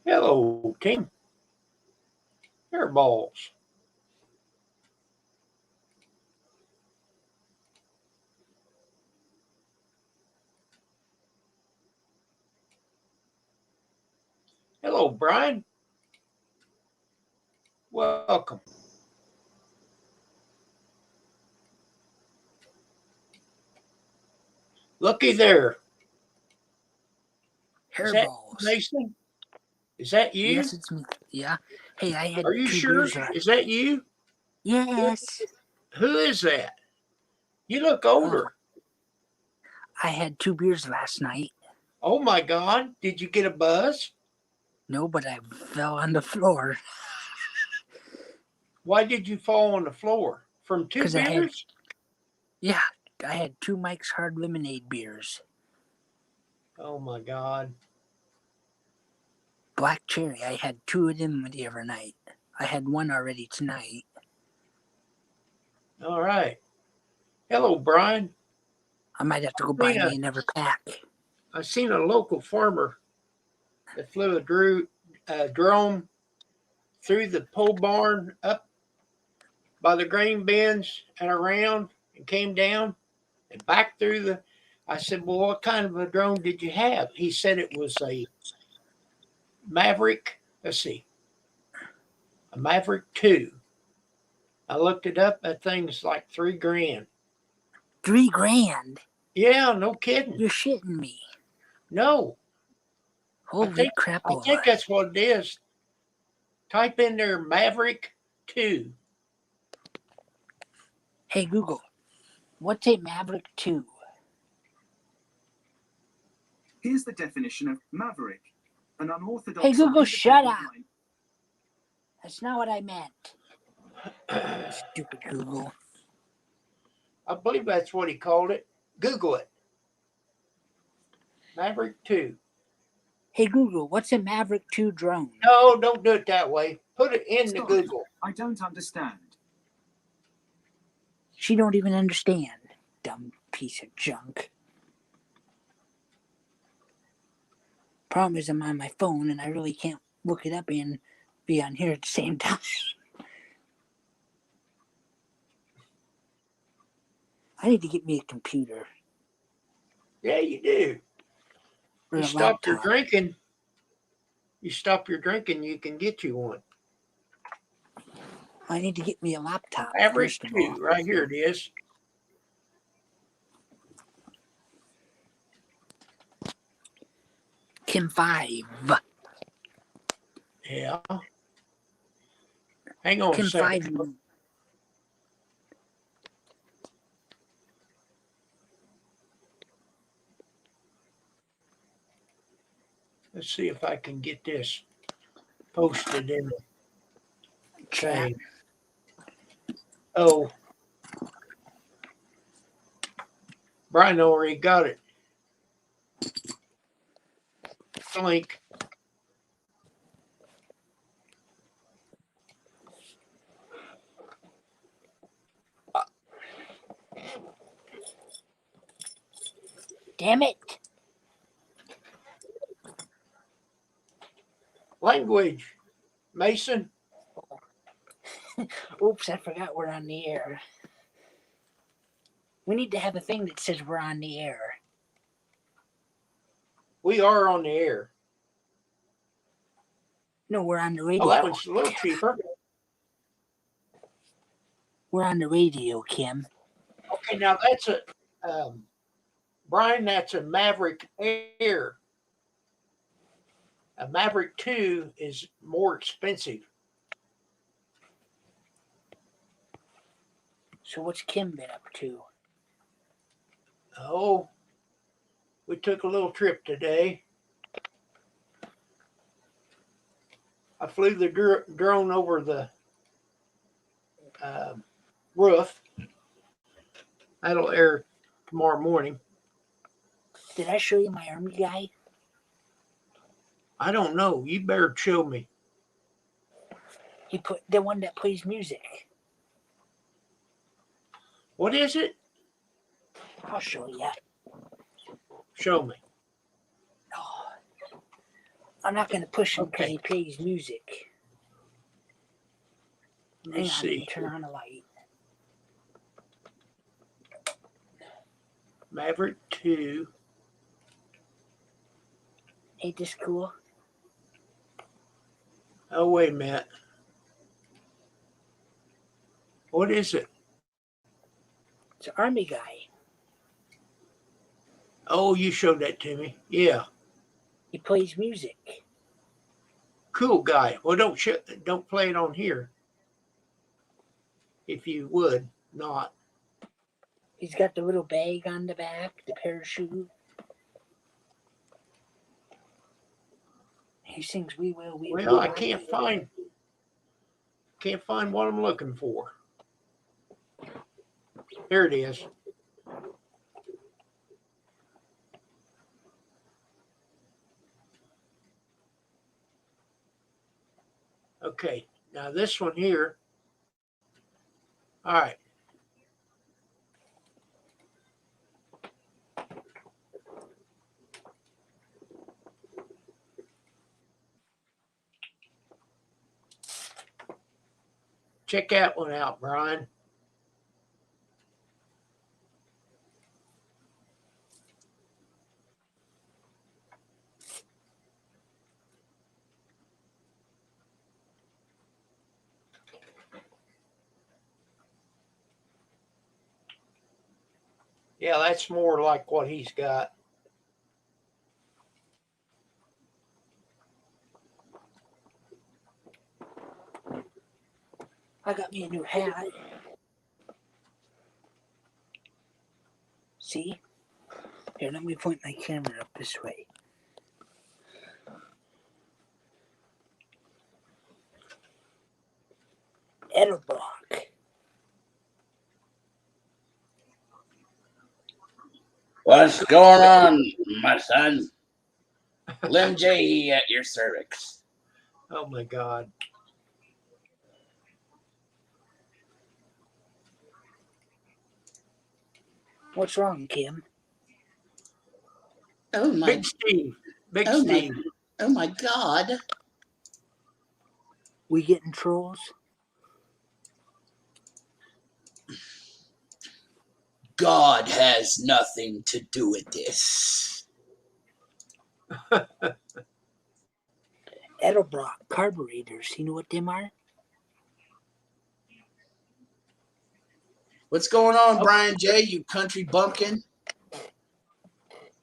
Hello, team. Hairballs. Hello, Brian. Welcome. Looky there. Is that Hairballs. Mason? Is that you? Yes, it's me. Yeah. Hey, I had Are you two sure? beers last. Is that you? Yes. Who is that? You look Oh, older. I had 2 beers last night. Oh my God. Did you get a buzz? No, but I fell on the floor Why did you fall on the floor? From two because beers? I had 2 Mike's Hard Lemonade beers. Oh my God. Black cherry. I had 2 of them the other night. I had one already tonight. All right. Hello, Brian. I might have to go buy me another pack. I seen a local farmer that flew a drone through the pole barn up by the grain bins and around and came down and back through the. I said, "Well, what kind of a drone did you have?" He said it was a Maverick. Let's see, a Maverick 2. I looked it up. That thing's like $3,000. $3,000? Yeah, no kidding. You're shitting me. No, Holy crap! I think that's what it is. Type in there Maverick 2. Hey Google, what's a Maverick 2? Here's the definition of maverick: an unorthodox. Hey Google, shut up. That's not what I meant. Stupid Google. I believe that's what he called it. Google it. Maverick 2. Hey Google, what's a Maverick 2 drone? No, don't do it that way. Put it into Stop. Google. I don't understand. She don't even understand. Dumb piece of junk. Problem is I'm on my phone and I really can't look it up and be on here at the same time. I need to get me a computer. Yeah, you do. Or You a stop your laptop. drinking. You stop your drinking, you can get you one. I need to get me a laptop. Maverick First of 2, all. right here it is. Kim 5. Yeah. Hang on Kim a second. 5. Let's see if I can get this posted in the Chat. thing. Oh. Brian already got it. Link. Damn it. Language. Mason. Oops, I forgot we're on the air. We need to have a thing that says we're on the air. We are on the air. No, we're on the radio. Oh, that one's a little cheaper. We're on the radio, Kim. Okay, now that's a Brian, that's a Maverick Air. A Maverick 2 is more expensive. So what's Kim been up to? Oh, we took a little trip today. I flew the drone over the roof. That'll air tomorrow morning. Did I show you my army guy? I don't know. You better show me. He put the one that plays music. What is it? I'll show you. Show me. Oh, I'm not going to push him because Okay. he plays music. Let Hang me on, let see. me turn on the light. Maverick 2. Ain't this cool? Oh, wait a minute. What is it? It's an army guy. Oh, you showed that to me. Yeah. He plays music. Cool guy. Well, don't play it on here. If you would not. He's got the little bag on the back, the parachute. He sings "We Will, We Will." Well, I can't find what I'm looking for. Here it is. Okay. Now this one here. All right. Check that one out, Brian. Yeah, that's more like what he's got. I got me a new hat. See? Here, let me point my camera up this way. Edelbrock. What's going on, my son? Lim J at your cervix. Oh my God. What's wrong, Kim? Oh my! Big Steve. Big Oh my! Steve. Oh my God! We getting trolls? God has nothing to do with this. Edelbrock carburetors. You know what them are? What's going on, Brian J? You country bumpkin?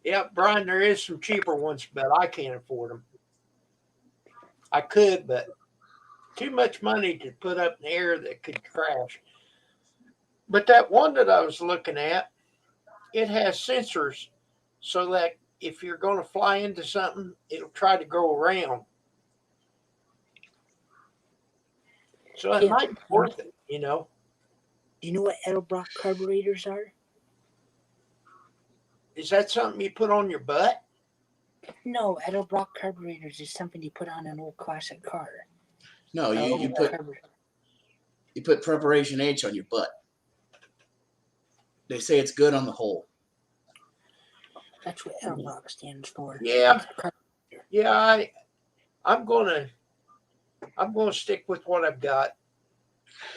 Yeah, Brian, there is some cheaper ones, but I can't afford them. I could, but too much money to put up in the air that could crash. But that one that I was looking at, it has sensors so that if you're going to fly into something, it'll try to go around. So it Kim, might be worth it, you know. do you know what Edelbrock carburetors are? Is that something you put on your butt? No, Edelbrock carburetors is something you put on an old classic car. No, you Oh. put preparation H on your butt. They say it's good on the whole. That's what Edelbrock stands for. Yeah. Yeah, I'm gonna stick with what I've got.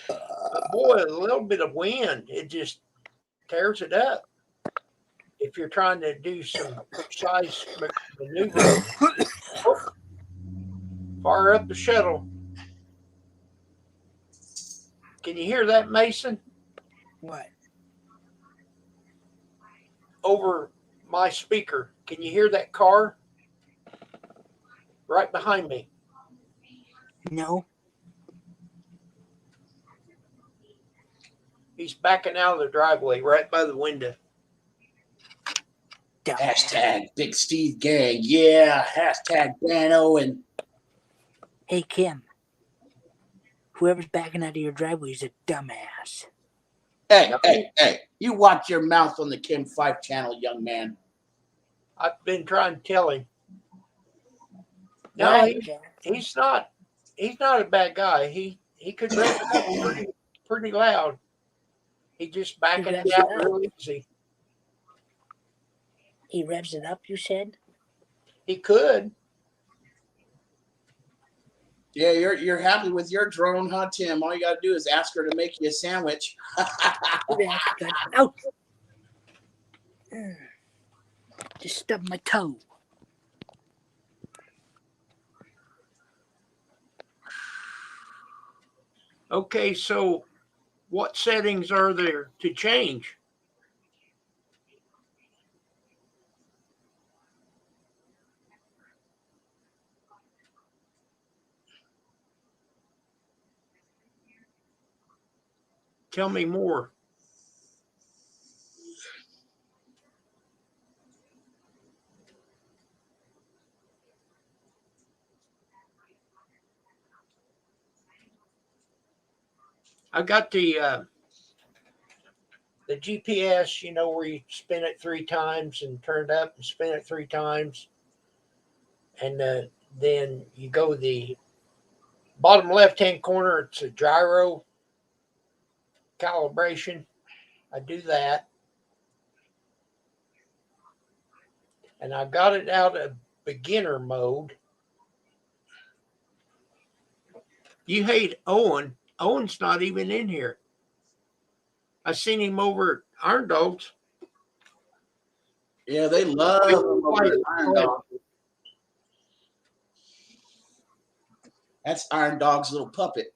But boy, a little bit of wind, it just tears it up. If you're trying to do some precise maneuver, fire up the shuttle. Can you hear that, Mason? What? Over my speaker. Can you hear that car? Right behind me. No. He's backing out of the driveway right by the window. Dumbass. Hashtag Big Steve Gang. Yeah. Hashtag Dan Owen. Hey, Kim. Whoever's backing out of your driveway is a dumbass. Hey, hey. You watch your mouth on the Kim 5 channel, young man. I've been trying to tell him. No, Right, he's not a bad guy. He could rev it up pretty loud. He just backing it out real easy. He revs it up, you said? He could. Yeah, you're happy with your drone, huh, Tim? All you gotta do is ask her to make you a sandwich. Look at that. Got out. Just stubbed my toe. Okay, so what settings are there to change? Tell me more. I got the GPS, you know, where you spin it 3 times and turn it up and spin it 3 times, and then you go the bottom left hand corner. It's a gyro calibration. I do that, and I got it out of beginner mode. You hate Owen. Owen's not even in here. I seen him over at Iron Dogs. Yeah, they love them over at Iron Dog. That's Iron Dog's little puppet.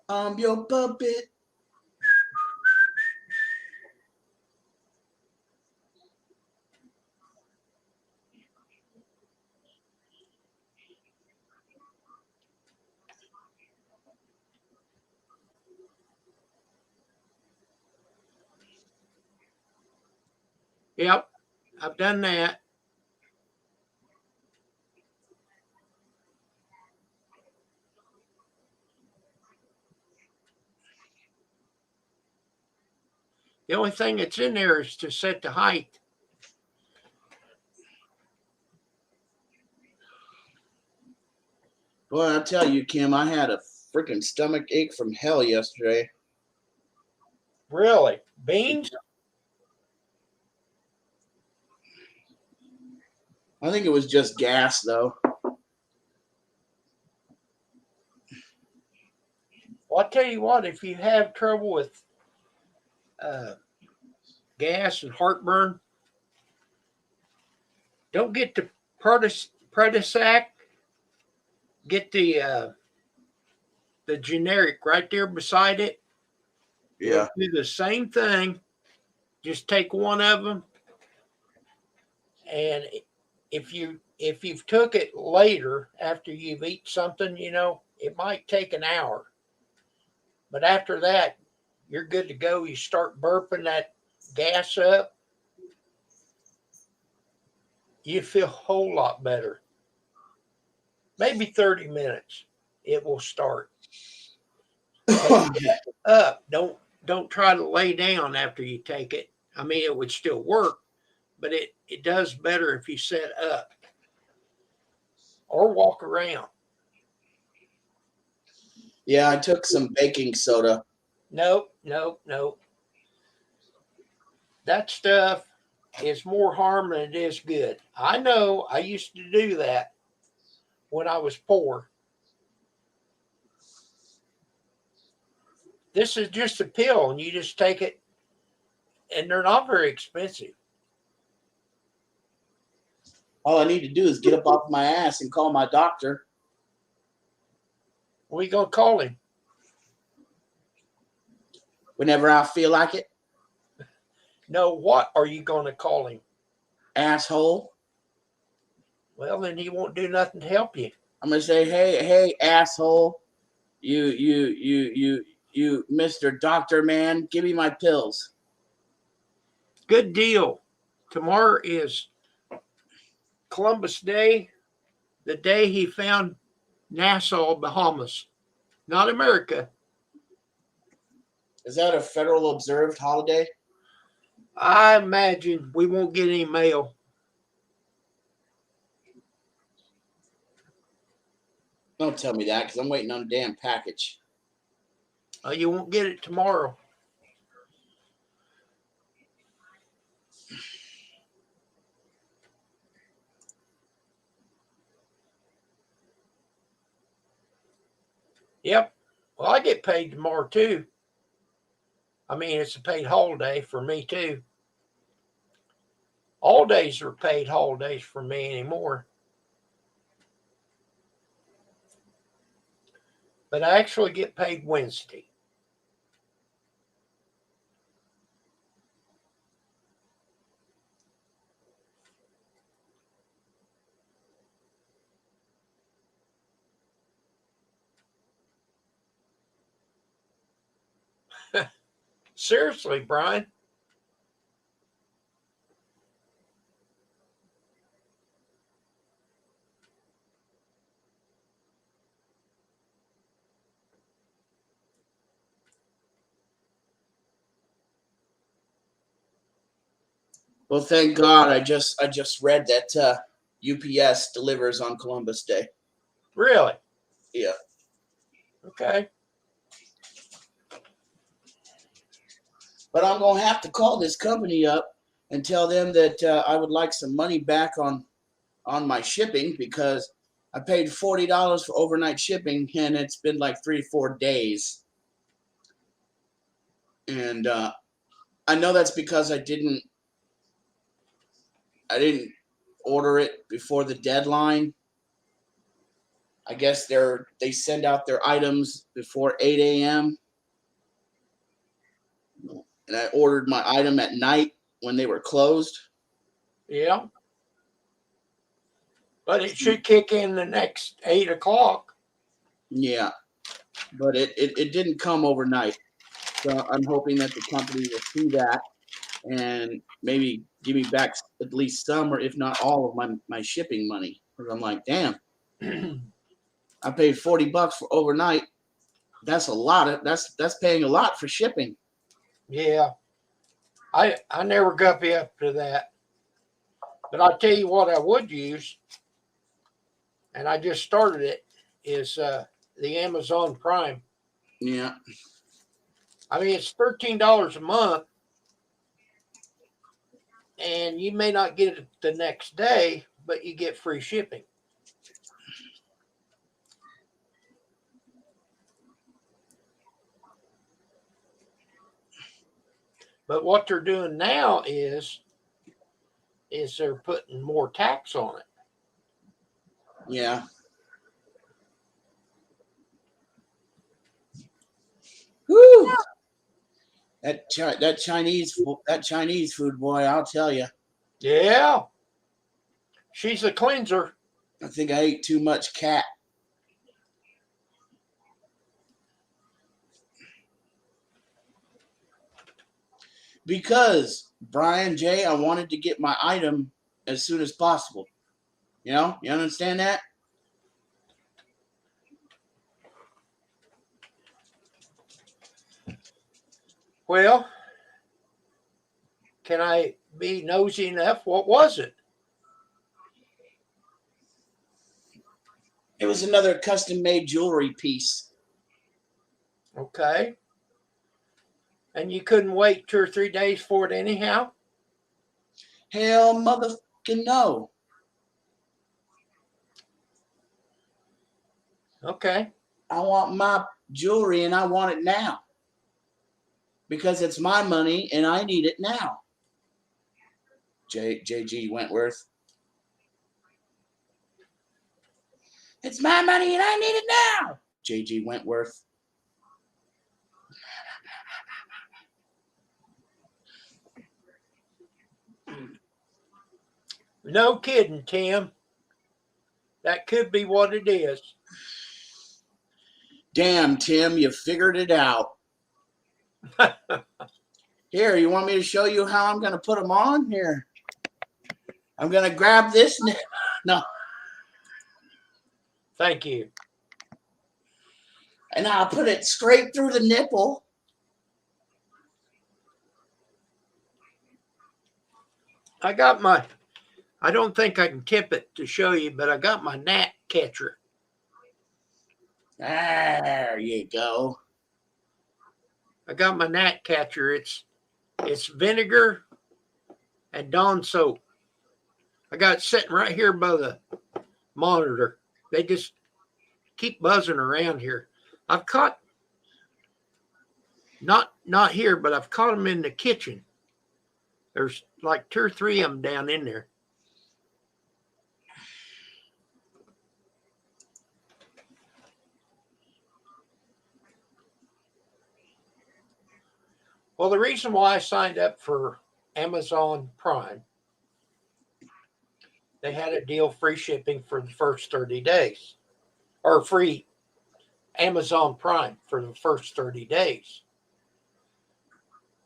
I'm your puppet. Yep, I've done that. The only thing that's in there is to set the height. Boy, I tell you, Kim, I had a freaking stomach ache from hell yesterday. Really? Beans? I think it was just gas, though. Well, I'll tell you what, if you have trouble with uh, gas and heartburn, don't get the Predisac. Get the generic right there beside it. Yeah. Do the same thing. Just take one of them, and if you've took it later after you've eaten something, you know, it might take an hour, but after that, you're good to go. You start burping that gas up, you feel a whole lot better. Maybe 30 minutes, it will start. Up. Don't try to lay down after you take it. I mean, it would still work, but it does better if you sit up or walk around. Yeah, I took some baking soda. Nope, nope, nope. That stuff is more harm than it is good. I know. I used to do that when I was poor. This is just a pill, and you just take it, and they're not very expensive. All I need to do is get up off my ass and call my doctor. We gonna call him? Whenever I feel like it. No, what are you gonna call him? Asshole. Well, then he won't do nothing to help you. I'm gonna say, hey, asshole. You, Mr. Doctor Man, give me my pills. Good deal. Tomorrow is Columbus Day, the day he found Nassau, Bahamas, not America. Is that a federal observed holiday? I imagine we won't get any mail. Don't tell me that, because I'm waiting on a damn package. You won't get it tomorrow. Yep. Well, I get paid tomorrow too. I mean, it's a paid holiday for me too. All days are paid holidays for me anymore. But I actually get paid Wednesday. Seriously, Brian. Well, thank God. I just read that UPS delivers on Columbus Day. Really? Yeah. Okay. But I'm gonna have to call this company up and tell them that I would like some money back on my shipping because I paid $40 for overnight shipping and it's been like 3 or 4 days. And I know that's because I didn't order it before the deadline. I guess they send out their items before 8 a.m. And I ordered my item at night when they were closed. Yeah. But it should kick in the next 8 o'clock. Yeah, but it didn't come overnight. So I'm hoping that the company will see that and maybe give me back at least some, or if not all, of my shipping money. Because I'm like, damn, I paid $40 for overnight. That's a lot. That's paying a lot for shipping. Yeah. I never got me up to that. But I'll tell you what I would use, and I just started it, is the Amazon Prime. Yeah. I mean, it's $13 a month, and you may not get it the next day, but you get free shipping. But what they're doing now is they're putting more tax on it. Yeah. Woo! That Chinese food, boy, I'll tell you. Yeah. She's a cleanser. I think I ate too much cat. Because, Brian J., I wanted to get my item as soon as possible. You know? You understand that? Well, can I be nosy enough? What was it? It was another custom-made jewelry piece. Okay. And you couldn't wait 2 or 3 days for it anyhow? Hell motherfucking no. Okay. I want my jewelry and I want it now. Because it's my money and I need it now. JG Wentworth. It's my money and I need it now. JG Wentworth. No kidding, Tim. That could be what it is. Damn, Tim, you figured it out. Here, you want me to show you how I'm going to put them on? Here. I'm going to grab this. No. Thank you. And I'll put it straight through the nipple. I don't think I can tip it to show you, but I got my gnat catcher. There you go. I got my gnat catcher. It's vinegar and Dawn soap. I got it sitting right here by the monitor. They just keep buzzing around here. I've caught not here, but I've caught them in the kitchen. There's like 2 or 3 of them down in there. Well, the reason why I signed up for Amazon Prime, they had a deal free shipping for the first 30 days, or free Amazon Prime for the first 30 days.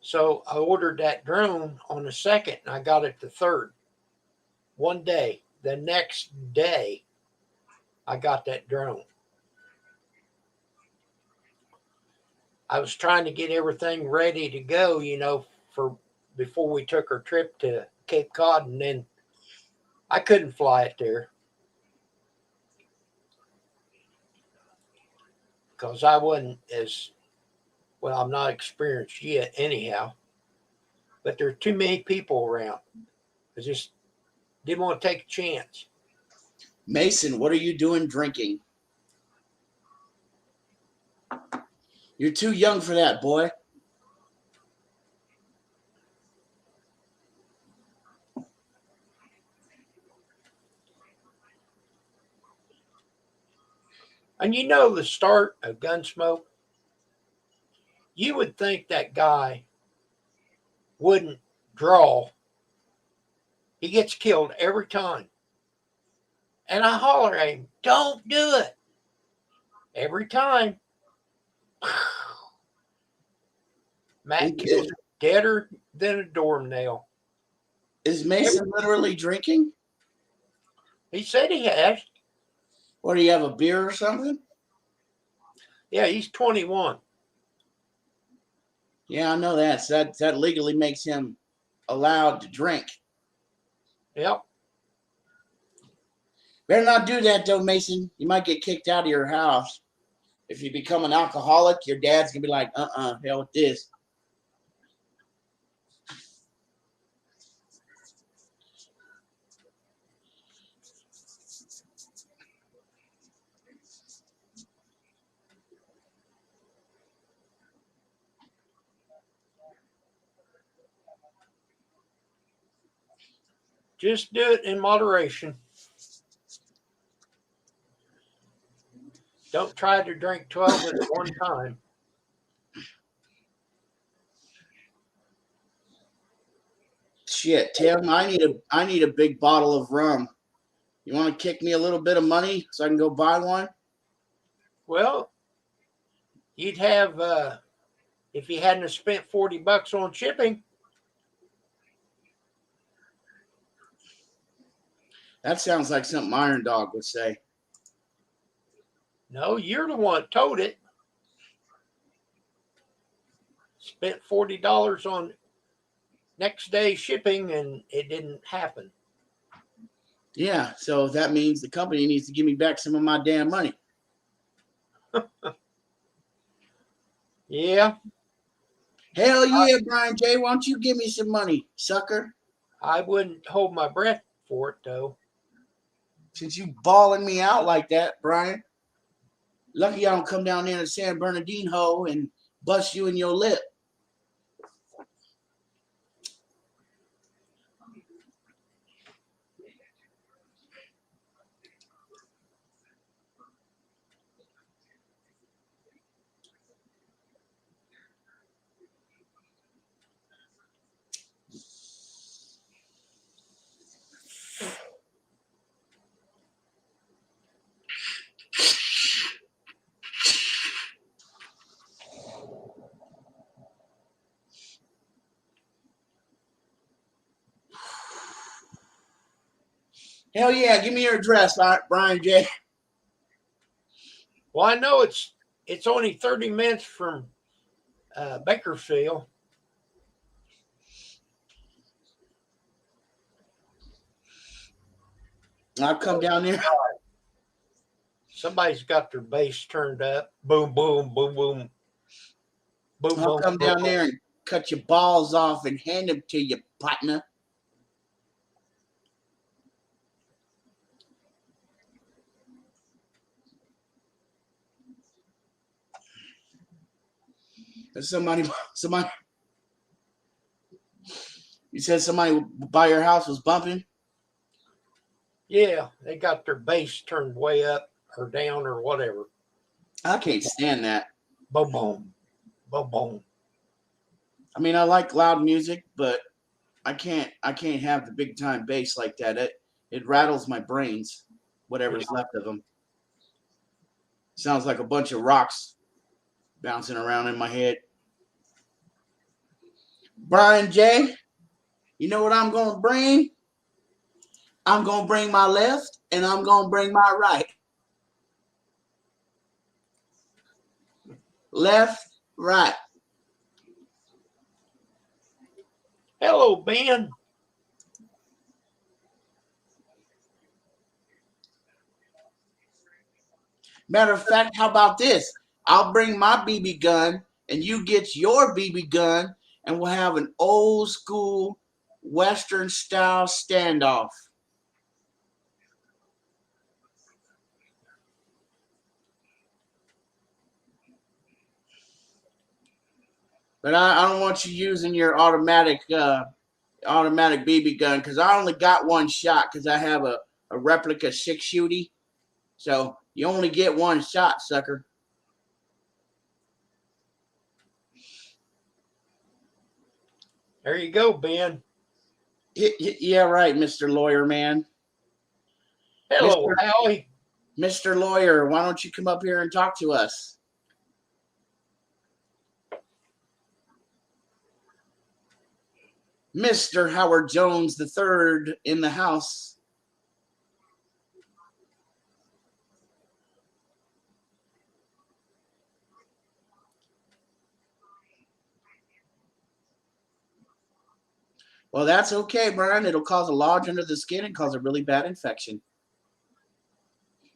So I ordered that drone on the 2nd and I got it the 3rd. One day. The next day, I got that drone. I was trying to get everything ready to go, for before we took our trip to Cape Cod, and then I couldn't fly it there because I wasn't as well. I'm not experienced yet, anyhow. But there are too many people around. I just didn't want to take a chance. Mason, what are you doing drinking? You're too young for that, boy. And the start of Gunsmoke, you would think that guy wouldn't draw. He gets killed every time. And I holler at him, don't do it. Every time. Matt kills him deader than a doornail. Is Mason literally drinking? He said he has. Or do you have a beer or something? Yeah, he's 21. Yeah, I know that. So that legally makes him allowed to drink. Yep. Better not do that, though, Mason. You might get kicked out of your house. If you become an alcoholic, your dad's going to be like, hell with this. Just do it in moderation. Don't try to drink 12 at one time. Shit, Tim, I need a big bottle of rum. You want to kick me a little bit of money so I can go buy one? Well, you'd have, if you hadn't spent $40 on shipping. That sounds like something Iron Dog would say. No, you're the one that told it. Spent $40 on next day shipping and it didn't happen. Yeah, so that means the company needs to give me back some of my damn money. Yeah. Hell yeah, Brian J. Why don't you give me some money, sucker? I wouldn't hold my breath for it, though. Since you bawling me out like that, Brian. Lucky I don't come down there to San Bernardino and bust you in your lip. Hell yeah, give me your address, Brian J. Well, I know it's only 30 minutes from Bakersfield. I'll come down there. Somebody's got their bass turned up. Boom, boom, boom, boom. Boom, I'll boom, come boom, down boom. there and cut your balls off and hand them to you, partner. Somebody. You said somebody by your house was bumping? Yeah, they got their bass turned way up or down or whatever. I can't stand that. Boom, boom, boom, boom. I mean, I like loud music, but I can't have the big time bass like that. It rattles my brains, whatever's left of them. Sounds like a bunch of rocks bouncing around in my head. Brian J., you know what I'm going to bring? I'm going to bring my left and I'm going to bring my right. Left, right. Hello, Ben. Matter of fact, how about this? I'll bring my BB gun and you get your BB gun and we'll have an old school Western style standoff. But I don't want you using your automatic BB gun because I only got one shot because I have a replica 6-shooty. So you only get one shot, sucker. There you go, Ben. Yeah, right, Mr. Lawyer Man. Hello, Howie. Mr. Lawyer, why don't you come up here and talk to us? Mr. Howard Jones III in the house. Well, that's okay, Brian. It'll cause a lodge under the skin and cause a really bad infection.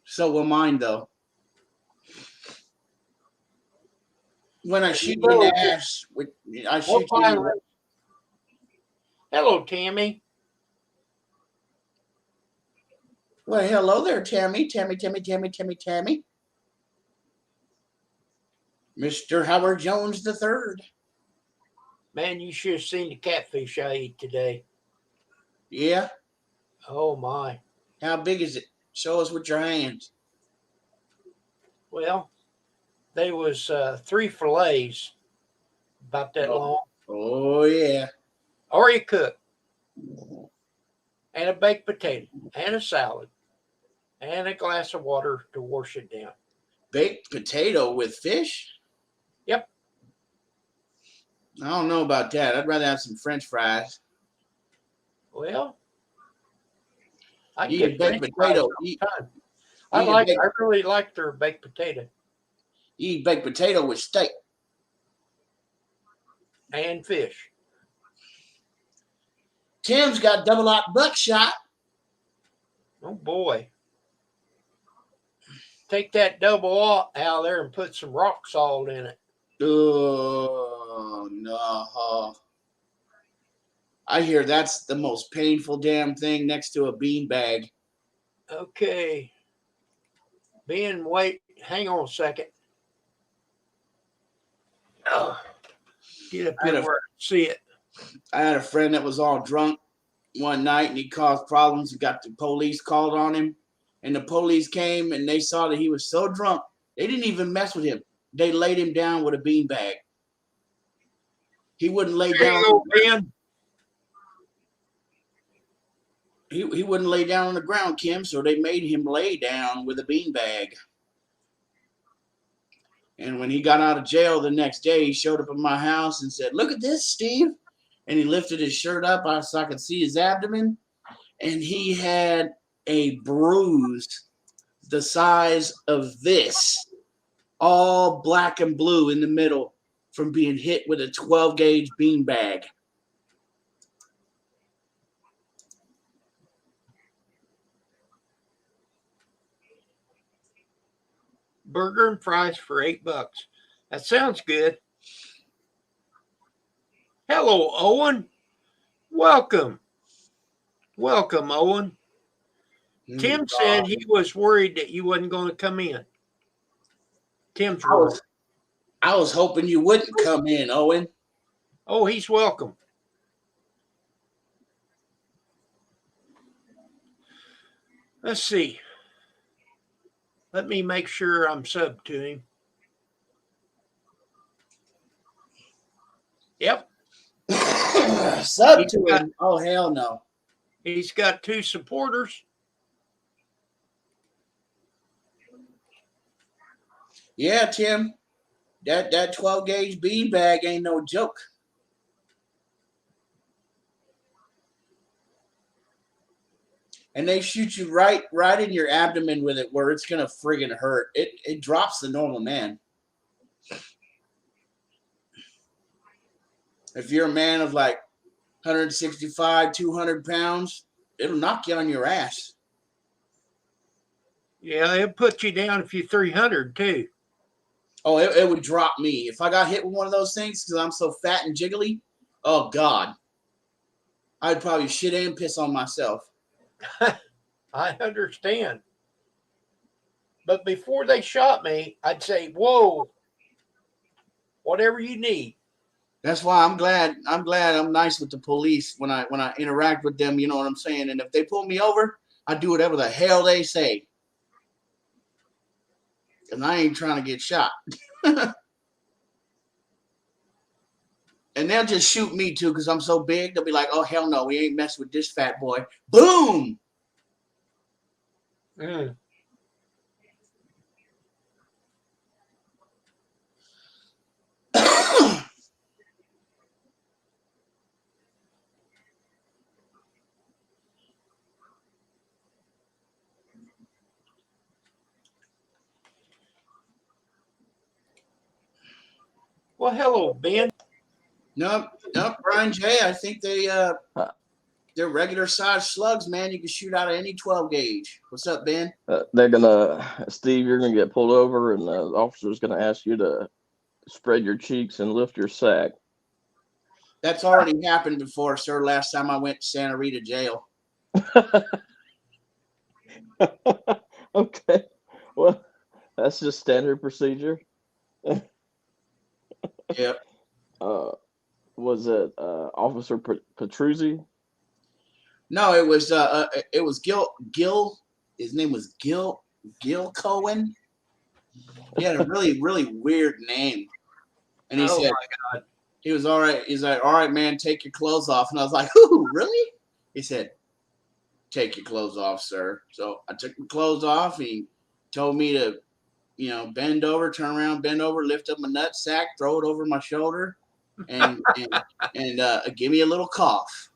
So will mine, though. When I shoot you in the ass, I shoot you in the... Hello, Tammy. Well, hello there, Tammy. Tammy. Mr. Howard Jones III. Man, you should have seen the catfish I ate today. Yeah? Oh, my. How big is it? Show us with your hands. Well, they was 3 fillets, about that long. Oh, yeah. Already cooked. And a baked potato. And a salad. And a glass of water to wash it down. Baked potato with fish? Yep. I don't know about that. I'd rather have some French fries. Well, I You get eat baked French fries potato. all the time. I really like their baked potato. You eat baked potato with steak. And fish. Tim's got double aught buckshot. Oh, boy. Take that double aught out of there and put some rock salt in it. Oh, no. I hear that's the most painful damn thing next to a beanbag. Okay. Ben, wait. Hang on a second. Oh, get up here where I can see it. I had a friend that was all drunk one night and he caused problems and got the police called on him. And the police came and they saw that he was so drunk, they didn't even mess with him. They laid him down with a beanbag. He wouldn't lay down. There you go, Ben. He wouldn't lay down on the ground, Kim, so they made him lay down with a beanbag. And when he got out of jail the next day, he showed up at my house and said, "Look at this, Steve." And he lifted his shirt up so I could see his abdomen. And he had a bruise the size of this, all black and blue in the middle from being hit with a 12-gauge beanbag. Burger and fries for $8. That sounds good. Hello, Owen. Welcome. Welcome, Owen. Tim said he was worried that you wasn't going to come in. Tim's worried. I was hoping you wouldn't come in, Owen. Oh, he's welcome. Let's see. Let me make sure I'm sub to him. Yep. Sub to him. Oh, hell no. He's got 2 supporters. Yeah, Tim. That 12 gauge beanbag ain't no joke. And they shoot you right in your abdomen with it, where it's gonna friggin' hurt. It drops the normal man. If you're a man of like 165, 200 pounds, it'll knock you on your ass. Yeah, it'll put you down if you're 300 too. Oh, it would drop me. If I got hit with one of those things because I'm so fat and jiggly, oh, God. I'd probably shit and piss on myself. I understand. But before they shot me, I'd say, whoa, whatever you need. That's why I'm glad I'm nice with the police when I interact with them, you know what I'm saying? And if they pull me over, I do whatever the hell they say. And I ain't trying to get shot. And they'll just shoot me too because I'm so big. They'll be like, oh, hell no, we ain't messing with this fat boy. Boom! Mm. Well, hello, Ben. Nope, Brian J. I think they're regular size slugs, man. You can shoot out of any 12 gauge. What's up, Ben? They're gonna, Steve, you're gonna get pulled over, and the officer's gonna ask you to spread your cheeks and lift your sack. That's already happened before, sir. Last time I went to Santa Rita jail. Okay, well, that's just standard procedure. Yep. Was it Officer Petruzzi? No, it was Gil. His name was Gil Cohen. He had a really, really weird name. And he said, my God. he was all right. He's like, all right, man, take your clothes off. And I was like, ooh, really? He said, take your clothes off, sir. So I took my clothes off. He told me to, bend over, turn around, bend over, lift up my nut sack, throw it over my shoulder, and give me a little cough.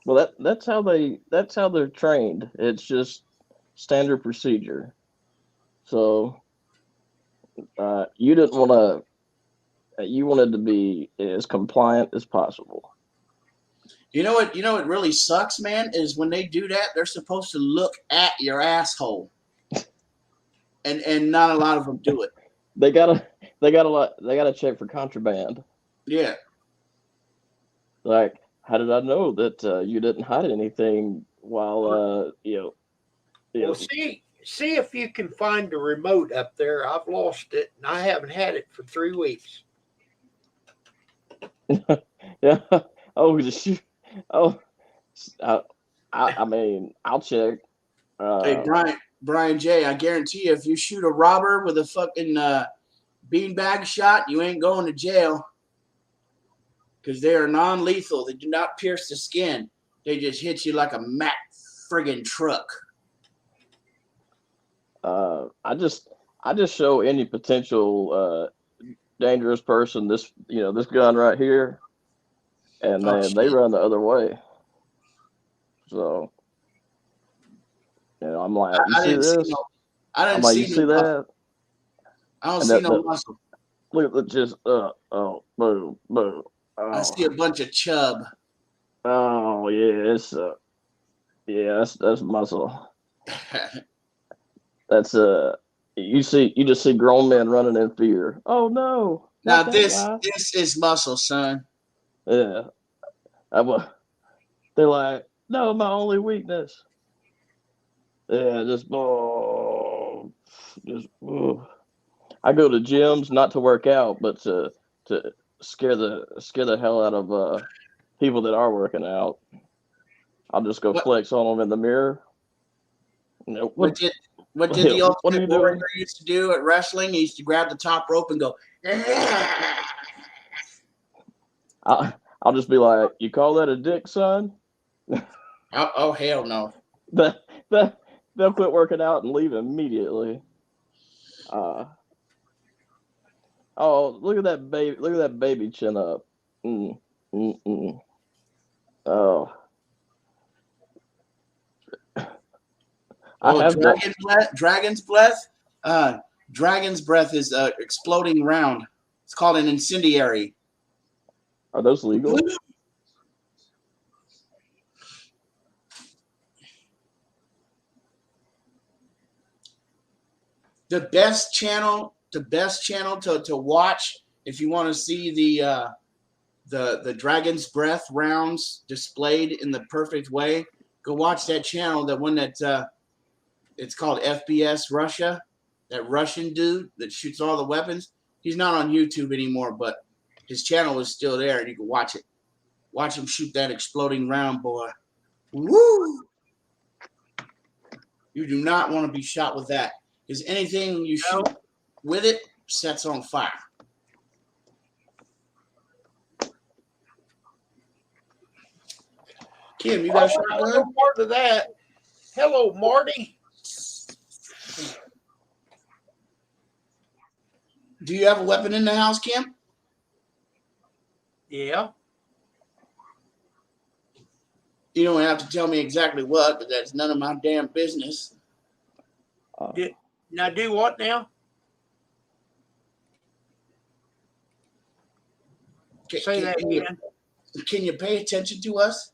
Well, that's how they're trained. It's just standard procedure. So you didn't want to. You wanted to be as compliant as possible. You know what really sucks, man, is when they do that, they're supposed to look at your asshole. And not a lot of them do it. They gotta check for contraband. Yeah. Like, how did I know that you didn't hide anything while Well, see if you can find the remote up there. I've lost it, and I haven't had it for 3 weeks. Yeah. Oh, shoot. Oh, I mean, I'll check. Hey, Brian J., I guarantee you, if you shoot a robber with a fucking beanbag shot, you ain't going to jail. Because they are non-lethal. They do not pierce the skin. They just hit you like a Mack friggin' truck. I just show any potential dangerous person this gun right here, and they run the other way. So, I'm like, you see this? I didn't I'm like, see you see that? I don't see no muscle. Look at just boom, boom. Oh. I see a bunch of chub. Oh yeah, it's that's muscle. That's you just see grown men running in fear. Oh no! Now this is muscle, son. Yeah, they're like, no, my only weakness. Yeah, just. I go to gyms not to work out, but to scare the hell out of people that are working out. I'll just go What- flex on them in the mirror. Nope. What did what the are you Ultimate doing? Warrior used to do at wrestling? He used to grab the top rope and go. I'll just be like, you call that a dick, son? Oh hell no! They'll quit working out and leave immediately. Oh, look at that baby! Look at that baby chin up. Oh, I have that. Dragon's breath. Dragon's breath is exploding round. It's called an incendiary. Are those legal? The best channel to watch if you want to see the Dragon's Breath rounds displayed in the perfect way. Go watch that channel. The one that it's called FBS Russia. That Russian dude that shoots all the weapons. He's not on YouTube anymore, but his channel is still there, and you can watch it. Watch him shoot that exploding round, boy. Woo! You do not want to be shot with that. Because anything you shoot with it sets on fire. Kim, you got a shotgun? No part of that. Hello, Marty. Do you have a weapon in the house, Kim? Yeah. You don't have to tell me exactly what, but that's none of my damn business. Now do what now? Say that again. Can you pay attention to us?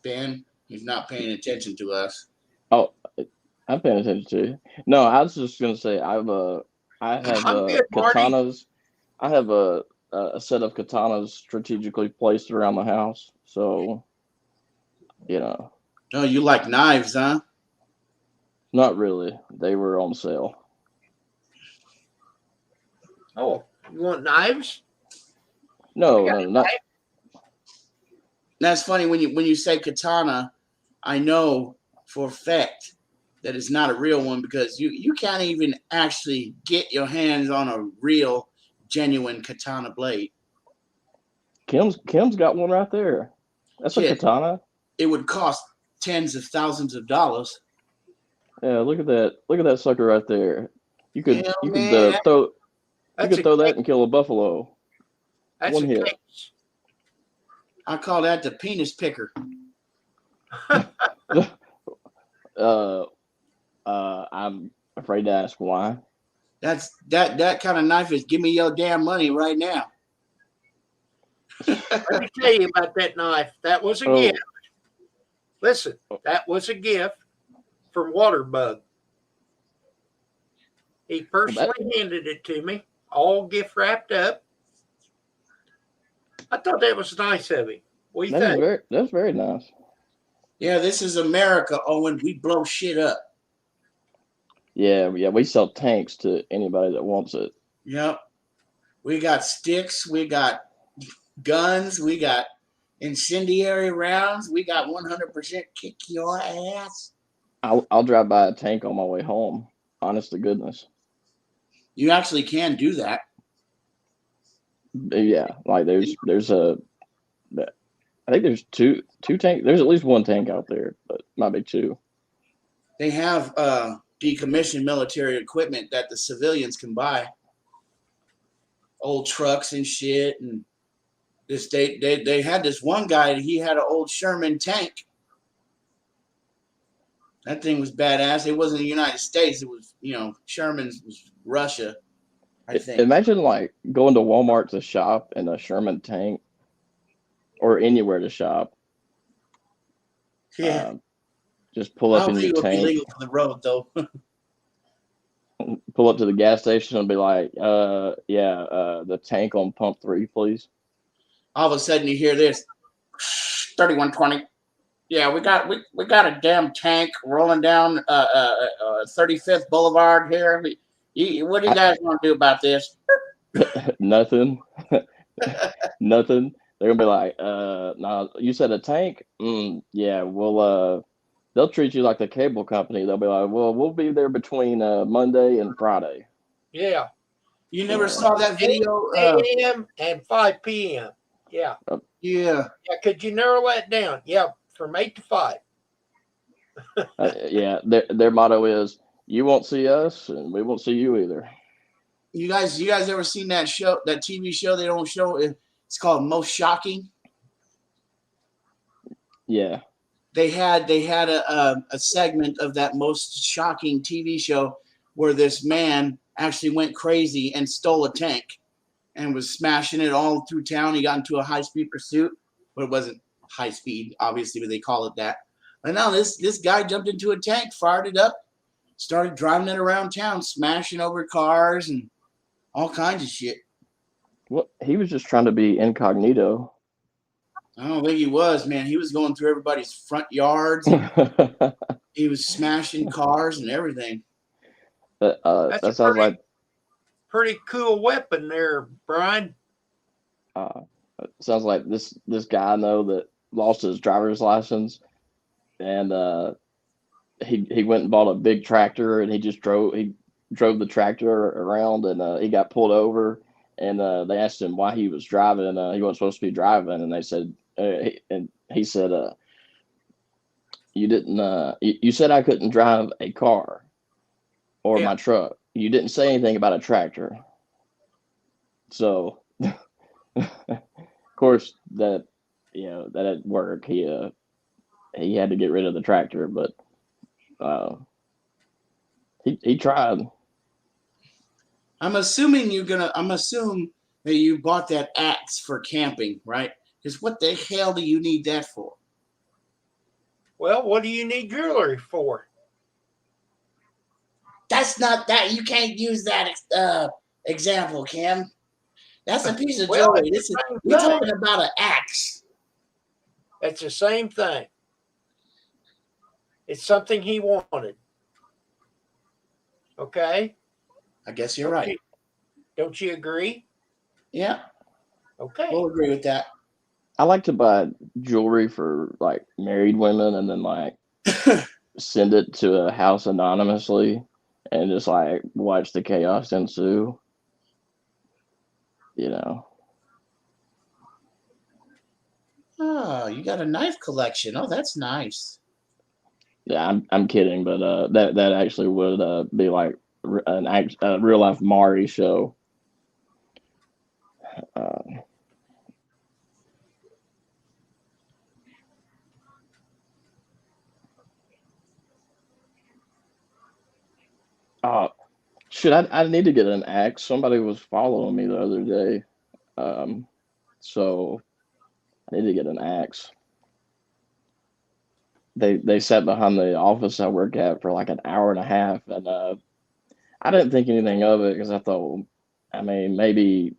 Ben, he's not paying attention to us. Oh, I'm paying attention to you. No, I was just gonna say I have I'm good, Marty. katanas. I have a set of katanas strategically placed around the house. So, you know, Oh, you like knives, huh? not really. They were on sale. Oh, you want knives? No, got no, not. That's funny when you say katana. I know for a fact that it's not a real one because you can't even actually get your hands on a real, genuine katana blade. Kim's got one right there. That's a Shit. katana. It would cost tens of thousands of dollars. Yeah, look at that. Look at that sucker right there. You could Hell, you man. could throw you That's could throw that and kill a buffalo. That's one a hit. case. I call that the penis picker. I'm afraid to ask why. That's that kind of knife is give me your damn money right now. Let me tell you about that knife. That was a Oh. gift. Listen, that was a gift from Waterbug. He personally handed it to me, all gift wrapped up. I thought that was nice of him. What do you think? That's very nice. Yeah, this is America, Owen. We blow shit up. Yeah, we sell tanks to anybody that wants it. Yep. We got sticks. We got guns. We got incendiary rounds. We got 100% kick your ass. I'll drive by a tank on my way home. Honest to goodness. You actually can do that. Yeah, like there's a, I think there's two tank. There's at least one tank out there, but might be two. They have decommissioned military equipment that the civilians can buy. Old trucks and shit, and this they had this one guy. He had an old Sherman tank. That thing was badass. It wasn't the United States. It was, Sherman's was Russia, I think. Imagine like going to Walmart to shop in a Sherman tank, or anywhere to shop. Yeah. Just pull I up don't in think your it would be tank, legal for the road, though. pull up to the gas station and be like, the tank on pump 3, please. All of a sudden, you hear this 3120. Yeah, we got a damn tank rolling down 35th Boulevard here. What do you guys want to do about this? Nothing. Nothing. They're gonna be like, nah, you said a tank? Yeah, well, they'll treat you like the cable company. They'll be like, well, we'll be there between Monday and Friday. Yeah. You never Yeah. saw that video? 8 a.m. and 5 p.m. Yeah. Yeah. Yeah. Could you narrow that down? Yeah. From 8 to 5. Yeah, their motto is, you won't see us, and we won't see you either. You guys ever seen that show, that TV show they don't show? It's called Most Shocking. Yeah. They had a segment of that Most Shocking TV show where this man actually went crazy and stole a tank and was smashing it all through town. He got into a high-speed pursuit, but it wasn't high speed, obviously, but they call it that. And now this guy jumped into a tank, fired it up, started driving it around town, smashing over cars and all kinds of shit. Well, he was just trying to be incognito. I don't think he was, man. He was going through everybody's front yards. He was smashing cars and everything. That's that a sounds like pretty cool weapon there, Brian. sounds like this guy I know that lost his driver's license, and he went and bought a big tractor, and he drove the tractor around, and he got pulled over, and they asked him why he was driving. He wasn't supposed to be driving, and they said, he said, you didn't, you said I couldn't drive a car or my truck. You didn't say anything about a tractor. So, of course, that at work he had to get rid of the tractor, but he tried. I'm assuming that you bought that axe for camping, right? Because what the hell do you need that for? Well, what do you need jewelry for? That's not that. You can't use that example, Kim. That's a piece of Well, jewelry. it's the same We're thing. talking about an axe. It's the same thing. It's something he wanted. Okay? I guess you're right. Don't you agree? Yeah, Okay. we'll agree with that. I like to buy jewelry for like married women and then like send it to a house anonymously and just like watch the chaos ensue. You know. Oh, you got a knife collection. Oh, that's nice. Yeah, I'm kidding, but that actually would be like a real life Maury show. Should I need to get an axe? Somebody was following me the other day, so I need to get an axe. They sat behind the office I work at for like an hour and a half, and I didn't think anything of it because I thought, I mean, maybe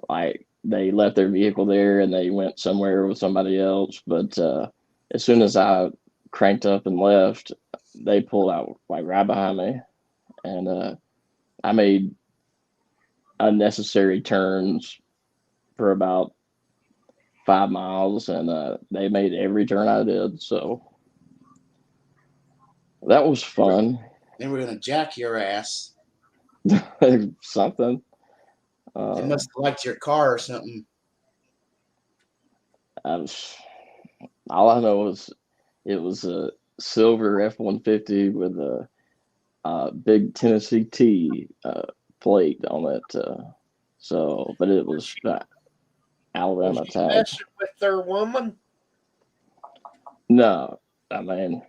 like they left their vehicle there and they went somewhere with somebody else. But as soon as I cranked up and left, they pulled out like right behind me, and I made unnecessary turns for about 5 miles, and they made every turn I did. So that was fun. They were gonna jack your ass. Something. They must have liked your car or something. All I know is it was a silver F-150 with a big Tennessee T plate on it. But it was Alabama Was she tag. messing with their woman? No, I mean,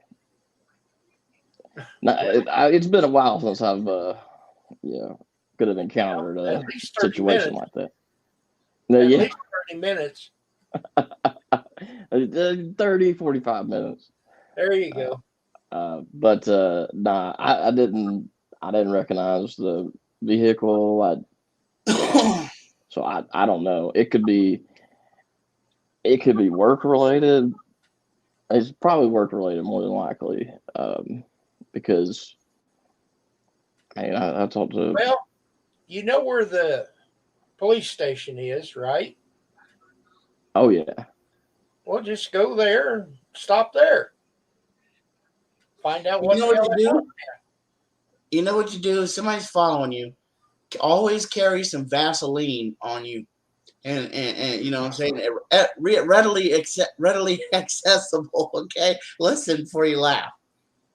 it's been a while since I've could have encountered a At least 30 situation minutes. like that. No, At yeah, least 30 minutes. 30, 45 minutes. There you go. But nah, I didn't recognize the vehicle. So I don't know. It could be it could be work related. It's probably work related more than likely, because I mean, I talked to. Well, you know where the police station is, right? Oh yeah. Well, just go there and stop there. Find out You what know the what hell you they do? want. You know what you do? If somebody's following you, always carry some Vaseline on you, and you know what I'm saying, readily accessible. Okay, listen before you laugh.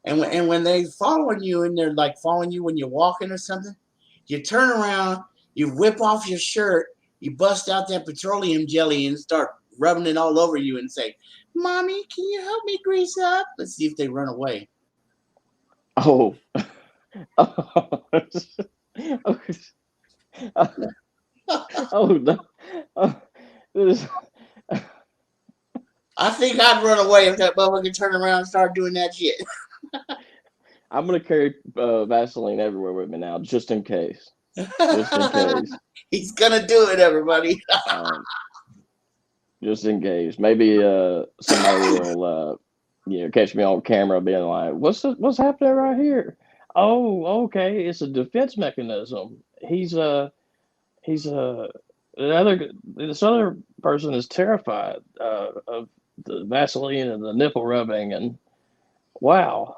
And when they following you and they're like following you when you're walking or something, you turn around, you whip off your shirt, you bust out that petroleum jelly and start rubbing it all over you and say, "Mommy, can you help me grease up?" Let's see if they run away. Oh. Oh no. Oh, this- I think I'd run away if that motherfucker turned around and started doing that shit. I'm gonna carry Vaseline everywhere with me now, just in case. Just in case. He's gonna do it, everybody. Um, just in case. Maybe somebody will catch me on camera being like, what's happening right here? Oh, okay, it's a defense mechanism. This other person is terrified of the Vaseline and the nipple rubbing, and wow,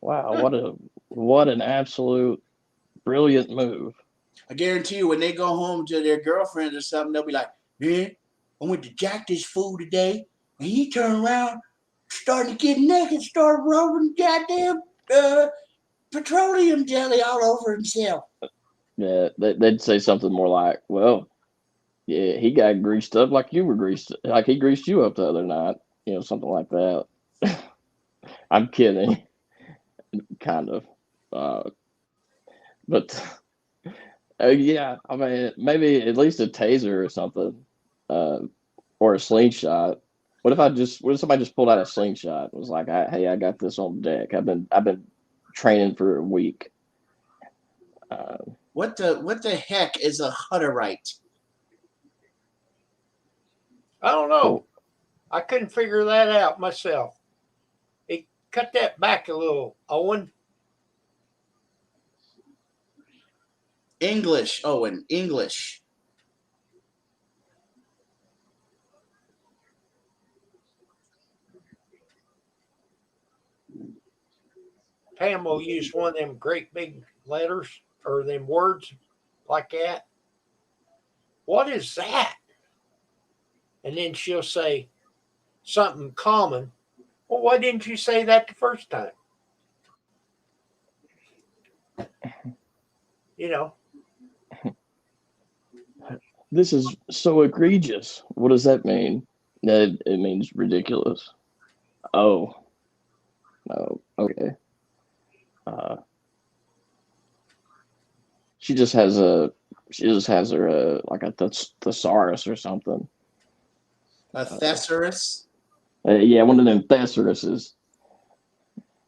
what an absolute brilliant move. I guarantee you, when they go home to their girlfriend or something, they'll be like, "Man, I went to Jack this fool today, and he turned around, started to get naked, started rubbing goddamn petroleum jelly all over himself." Yeah, they'd say something more like, well, yeah, he got greased up like you were greased, like he greased you up the other night, something like that. I'm kidding, kind of, but yeah, I mean, maybe at least a taser or something, or a slingshot. What if somebody just pulled out a slingshot and was like, "Hey, I got this on deck. I've been training for a week." What the heck is a Hutterite? I don't know. I couldn't figure that out myself. Hey, cut that back a little, Owen. English, Owen, English. Pam will use one of them great big letters or them words like that. What is that? And then she'll say something common. Well, why didn't you say that the first time? You know, This is so egregious. What does that mean? It means ridiculous. Oh, no. Okay. She just has her like a thesaurus or something. A thesaurus. Yeah, one of them thesauruses.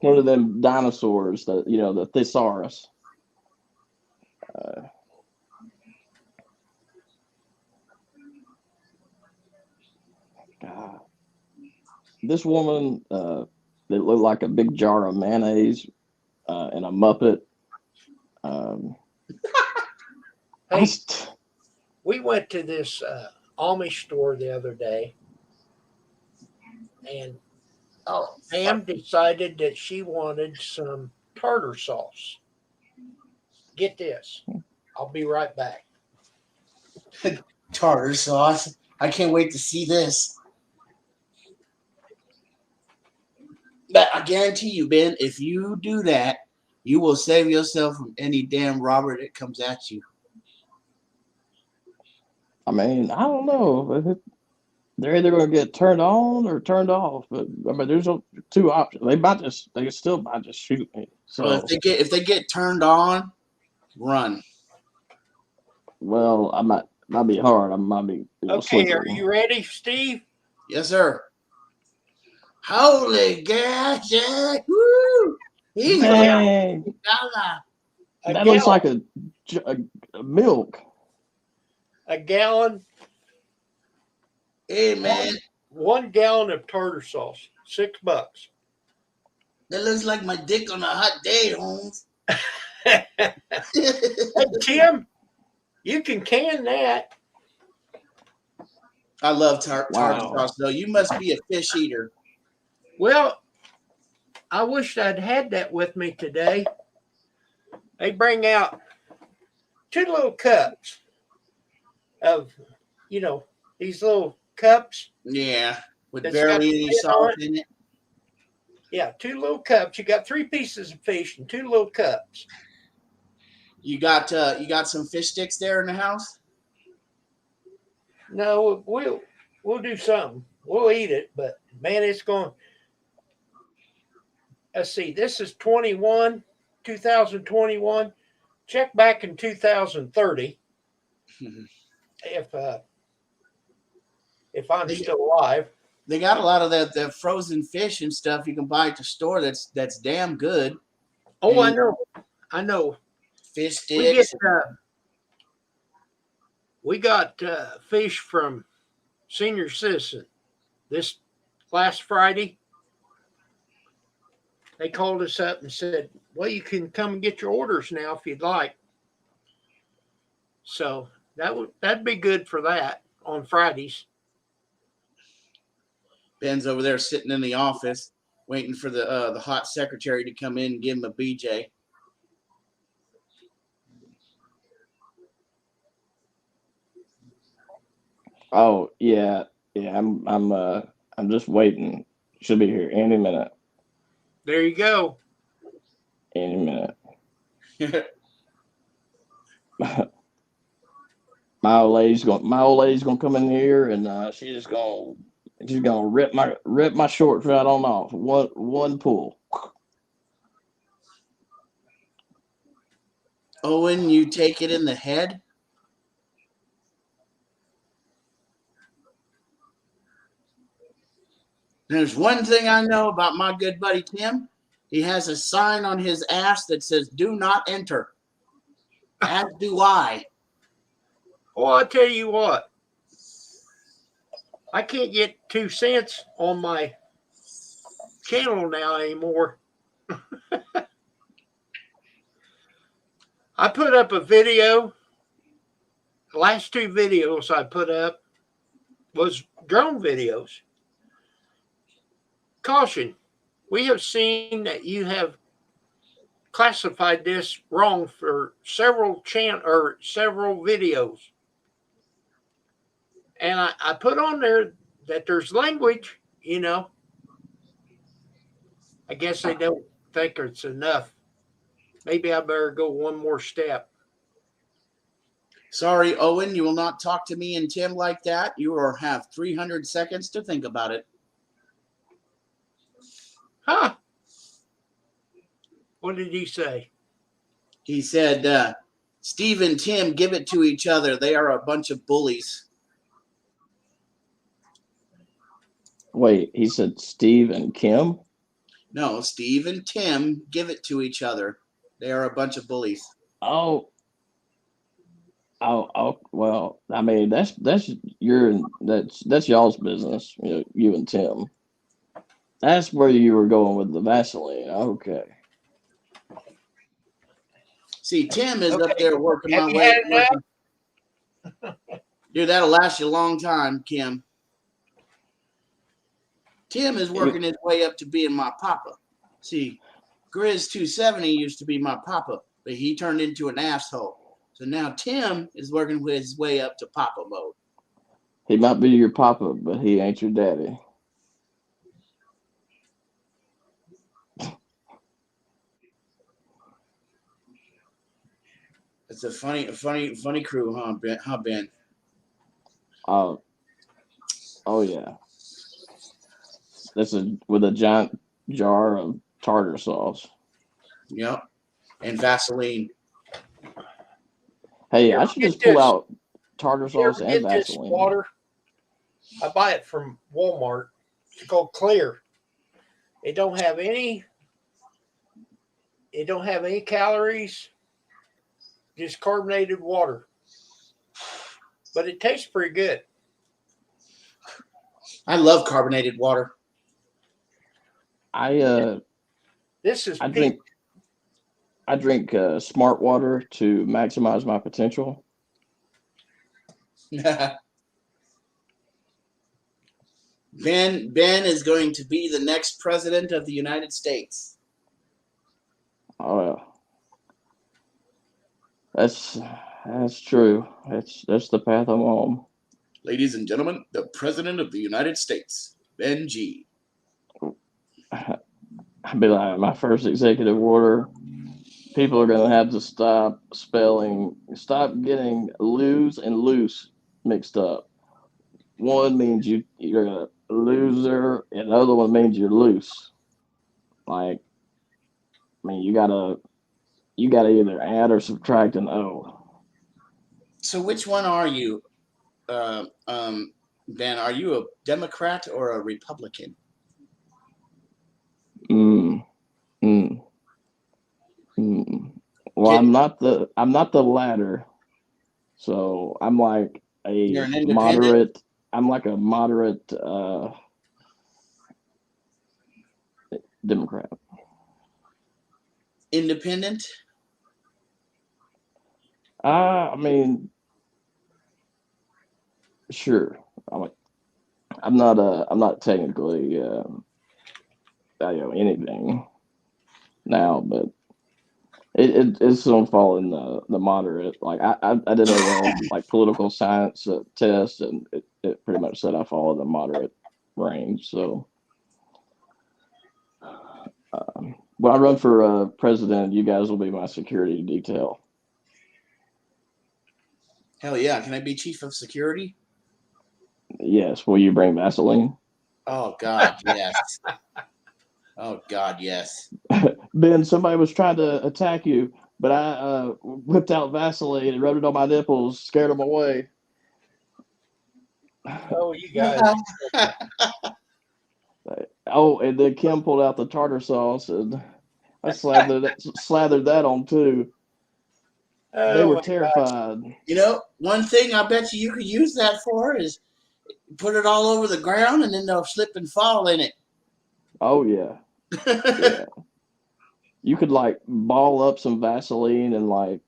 One of them dinosaurs. The thesaurus. God. This woman that looked like a big jar of mayonnaise and a Muppet. hey, we went to this Amish store the other day, and Pam decided that she wanted some tartar sauce. Get this. I'll be right back. Tartar sauce. I can't wait to see this. But I guarantee you, Ben, if you do that, you will save yourself from any damn robber that comes at you. I mean, I don't know. They're either going to get turned on or turned off. But I mean, there's two options. They still might just shoot me. So Well, if they get turned on, run. well, I might be hard. I might be Okay, slippery. are you ready, Steve? Yes, sir. Holy gosh, yeah. Woo! He's Dang, that looks like a milk. a gallon Hey man, 1 gallon of tartar sauce, $6. that looks like my dick on a hot day, Holmes. Hey, Tim, you can can that. I love tartar Wow. sauce though. You must be a fish eater. Well, I wish I'd had that with me today. They bring out 2 little cups of, these little cups. Yeah, with That's got barely the any lid salt on it. in it. Yeah, 2 little cups. You got 3 pieces of fish and 2 little cups. You got some fish sticks there in the house? No, we'll do something. We'll eat it, but man, it's going. Let's see. This is 2021. Check back in 2030 if I'm still alive. They got a lot of the frozen fish and stuff you can buy at the store that's damn good. Oh, And I know. fish We get sticks. we got fish from Senior Citizen this last Friday. They called us up and said, "Well, you can come and get your orders now if you'd like." So that'd be good for that on Fridays. Ben's over there sitting in the office waiting for the hot secretary to come in and give him a BJ. Oh yeah, yeah. I'm just waiting. She'll be here any minute. There you go. Any minute. My old lady's gonna come in here and she's gonna rip my shorts right on off. One pull. Owen, you take it in the head? There's one thing I know about my good buddy Tim. He has a sign on his ass that says "Do not enter." As do I. Well, I'll tell you what. I can't get 2 cents on my channel now anymore. I put up a video. The last 2 videos I put up was drone videos. Caution, we have seen that you have classified this wrong for several videos. And I put on there that there's language, I guess they don't think it's enough. Maybe I better go one more step. Sorry, Owen, you will not talk to me and Tim like that. You will have 300 seconds to think about it. Huh? What did he say? He said, Steve and Tim give it to each other. They are a bunch of bullies. Wait, he said Steve and Kim? No, Steve and Tim give it to each other. They are a bunch of bullies. Oh, well, I mean that's y'all's business, you and Tim. That's where you were going with the Vaseline. Okay. See, Tim is Okay. up there working Have my you way. had enough? Dude, that'll last you a long time, Kim. Tim is working his way up to being my papa. See, Grizz 270 used to be my papa, but he turned into an asshole. So now Tim is working his way up to papa mode. He might be your papa, but he ain't your daddy. It's a funny crew, huh, Ben? Oh yeah. This is with a giant jar of tartar sauce. Yep. And Vaseline. Hey, Here, I should get just pull this. out tartar You sauce ever and get this Vaseline. water? I buy it from Walmart. It's called Clear. It don't have any calories, just carbonated water. But it tastes pretty good. I love carbonated water. I This is I peak. drink smart water to maximize my potential. Ben is going to be the next president of the United States. Oh, that's true. That's the path I'm on. Ladies and gentlemen, the president of the United States, Ben G. I'd be like, my first executive order. People are gonna have to stop getting lose and loose mixed up. One means you're a loser, and the other one means you're loose. Like, I mean, you gotta either add or subtract an O. So which one are you, Ben? Are you a Democrat or a Republican? Mm, mm, mm. Well, Get- I'm not the latter. So I'm like You're a an independent? moderate. I'm like a moderate Democrat. Independent? I mean, sure. I'm not technically anything now, but it's gonna fall in the moderate. Like I did a like political science test, and it pretty much said I fall in the moderate range. So when I run for president, you guys will be my security detail. Hell yeah. Can I be chief of security? Yes. Will you bring Vaseline? Oh, God, yes. Oh, God, yes. Ben, somebody was trying to attack you, but I whipped out Vaseline and rubbed it on my nipples, scared them away. Oh, you guys. Oh, and then Kim pulled out the tartar sauce, and I slathered that on too. They Oh, were my terrified. You know, one thing I bet you could use that for is put it all over the ground and then they'll slip and fall in it. Oh yeah, yeah. You could like ball up some Vaseline and like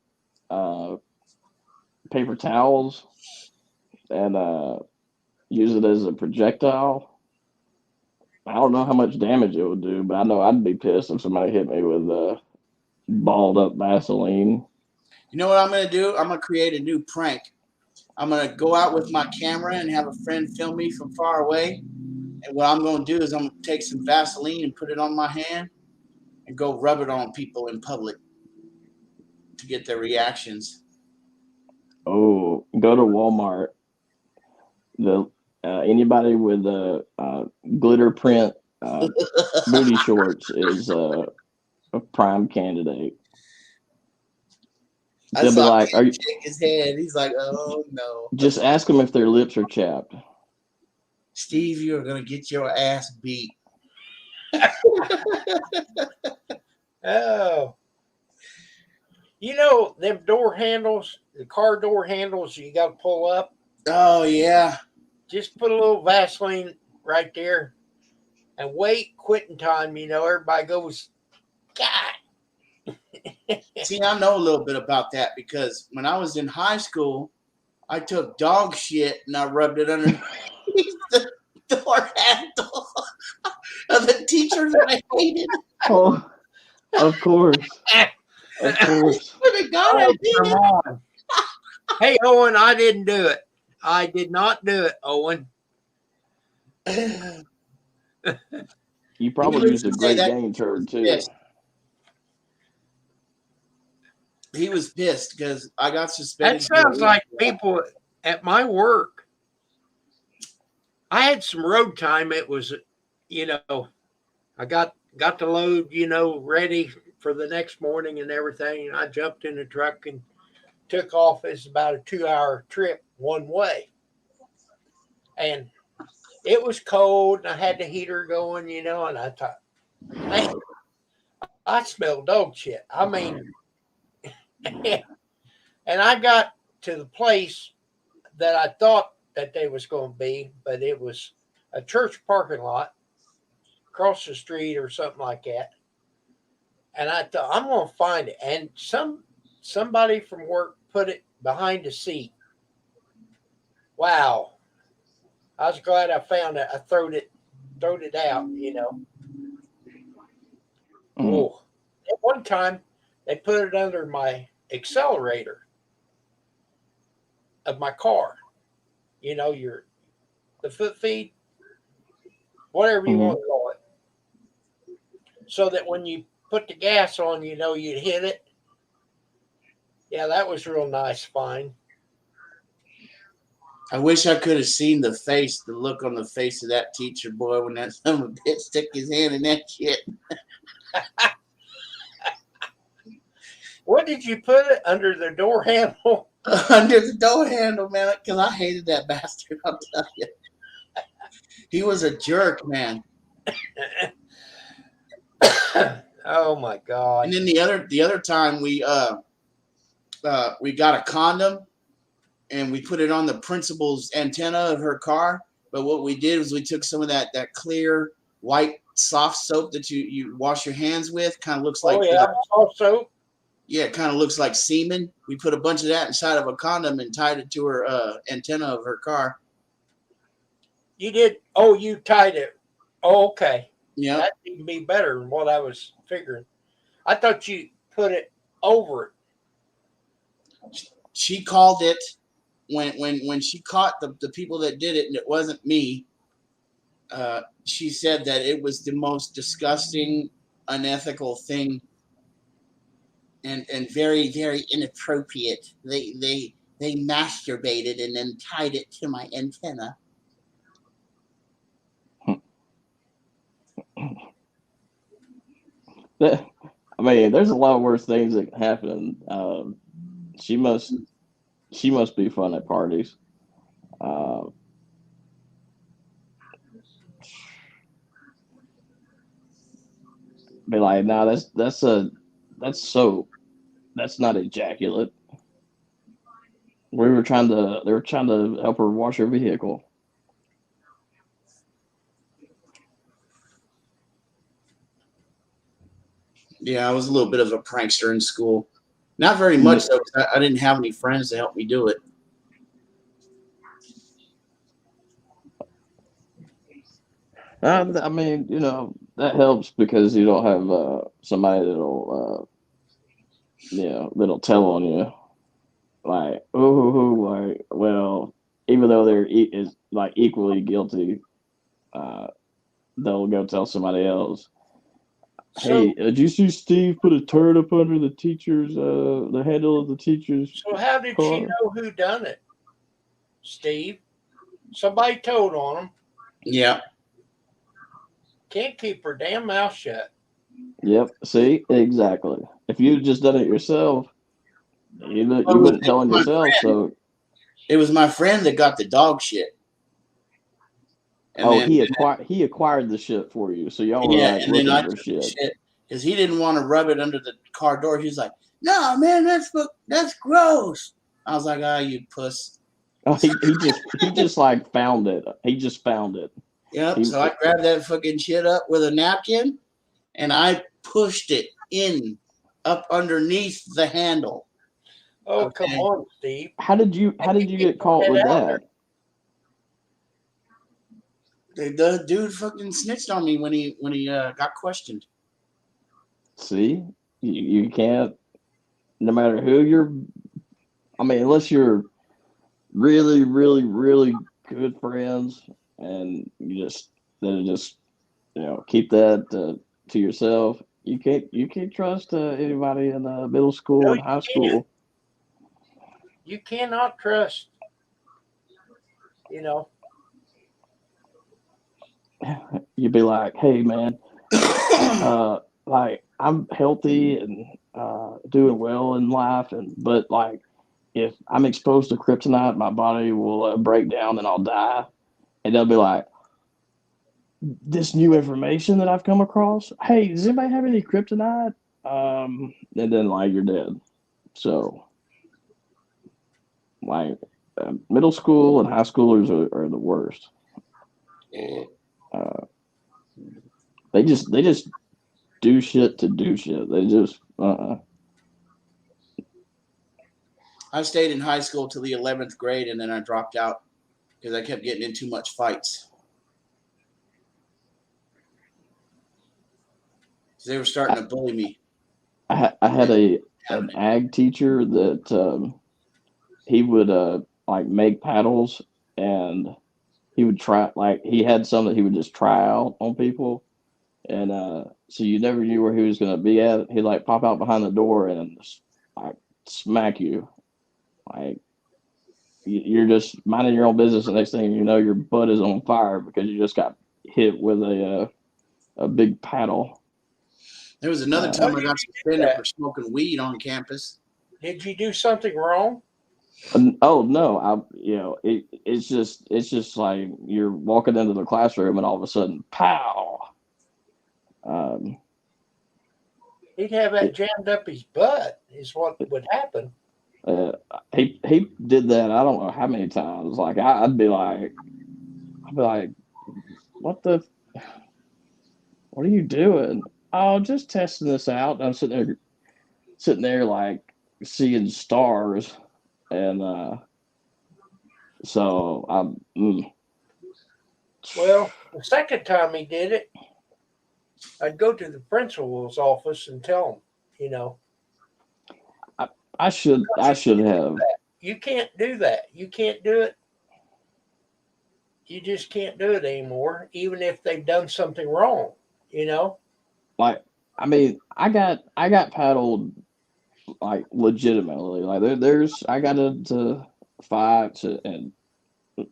paper towels and use it as a projectile. I don't know how much damage it would do, but I know I'd be pissed if somebody hit me with balled up Vaseline. You know what I'm going to do? I'm going to create a new prank. I'm going to go out with my camera and have a friend film me from far away. And what I'm going to do is I'm going to take some Vaseline and put it on my hand and go rub it on people in public to get their reactions. Oh, go to Walmart. The anybody with a glitter print booty shorts is a prime candidate. I They'll be saw like, him "Are you?" shake his head. He's like, oh, no. Just ask them if their lips are chapped. Steve, you're going to get your ass beat. Oh. You know, them door handles, the car door handles you got to pull up, Oh, yeah. just put a little Vaseline right there and wait, quitting time, everybody goes, God. See, I know a little bit about that because when I was in high school, I took dog shit and I rubbed it underneath the door handle of the teacher that I hated. Oh, of course, of course. Swear to God, I did Come it. on. Hey, Owen, I didn't do it. I did not do it, Owen. You probably Needless used a to say, Great that Dane turd too. pissed. He was pissed because I got suspended. That sounds like people at my work. I had some road time. It was, I got the load, ready for the next morning and everything. And I jumped in the truck and took off. It's about a 2-hour trip one way. And it was cold and I had the heater going, and I thought, man, I smell dog shit. I mean, and I got to the place that I thought that they was going to be, but it was a church parking lot across the street or something like that. And I thought I'm gonna find it. And somebody from work put it behind the seat. Wow. I was glad I found it. I throwed it out, you know. Oh. At one time they put it under my accelerator of my car. You know, the foot feed, whatever you want to call it. So that when you put the gas on, you know you'd hit it. Yeah, that was real nice find. I wish I could have seen the look on the face of that teacher boy when that son of a bitch stuck his hand in that shit. What did you put it under the door handle? Under the door handle, man, because I hated that bastard. I'll tell you, he was a jerk, man. Oh my god! And then the other time we got a condom and we put it on the principal's antenna of her car. But what we did was we took some of that clear white soft soap that you wash your hands with. Kind of looks like soft soap. Yeah, it kind of looks like semen. We put a bunch of that inside of a condom and tied it to her antenna of her car. You did? Oh, you tied it. Oh, okay. Yeah. That'd even be better than what I was figuring. I thought you put it over it. She called it when she caught the people that did it, and it wasn't me. She said that it was the most disgusting, unethical thing. And very, very inappropriate. They masturbated and then tied it to my antenna. I mean, there's a lot worse things that can happen. She must be fun at parties. Be like, nah, that's soap. That's not ejaculate. They were trying to help her wash her vehicle. Yeah, I was a little bit of a prankster in school. Not very much though, 'cause I didn't have any friends to help me do it. I mean, you know, that helps because you don't have somebody that'll that'll tell on you, like, like, well, even though they're is like equally guilty, they'll go tell somebody else. Hey, did you see Steve put a turd up under the teacher's the handle of the teacher's So how did car? she know who done it? Steve? Somebody told on him. Yeah. Can't keep her damn mouth shut. Yep. See, exactly. If you'd just done it yourself, you wouldn't tell on yourself. So it was my friend that got the dog shit. And he acquired the shit for you. So y'all were like looking for shit. Because he didn't want to rub it under the car door. He was like, "No, man, that's gross." I was like, "Ah, you puss." Oh, he just like found it. He just found it. Yep. So I grabbed that fucking shit up with a napkin, and I pushed it up underneath the handle. Oh, okay. Come on, Steve. How did you get caught with that? The dude fucking snitched on me when he got questioned. See, you can't. No matter who you're, I mean, unless you're really, really, really good friends, and you just keep that to yourself. You can't trust anybody in middle school and high school. You cannot trust. You know. You'd be like, "Hey, man, like I'm healthy and doing well in life, but like if I'm exposed to kryptonite, my body will break down and I'll die." And they'll be like, "This new information that I've come across. Hey, does anybody have any kryptonite?" And then like you're dead. So like middle school and high schoolers are the worst. They just do shit to do shit. They just I stayed in high school till the 11th grade, and then I dropped out because I kept getting in too much fights. So they were starting to bully me. I had an ag teacher that he would like make paddles, and he would try, like, he had some that he would just try out on people, and so you never knew where he was gonna be at. He'd like pop out behind the door and like smack you, like you're just minding your own business. The next thing you know, your butt is on fire because you just got hit with a big paddle. There was another time I got suspended for smoking weed on campus. Did you do something wrong? Oh no, it's just like you're walking into the classroom and all of a sudden, pow. He'd have that jammed up his butt, is what would happen. He did that. I don't know how many times. Like I'd be like, what are you doing? Oh, just testing this out. And I'm sitting there like seeing stars, and so I'm. Well, the second time he did it, I'd go to the principal's office and tell him, you know, I should have. you can't do that. You can't do it. You just can't do it anymore, even if they've done something wrong, you know? Like, I mean, I got paddled like legitimately. Like there's I got into fights and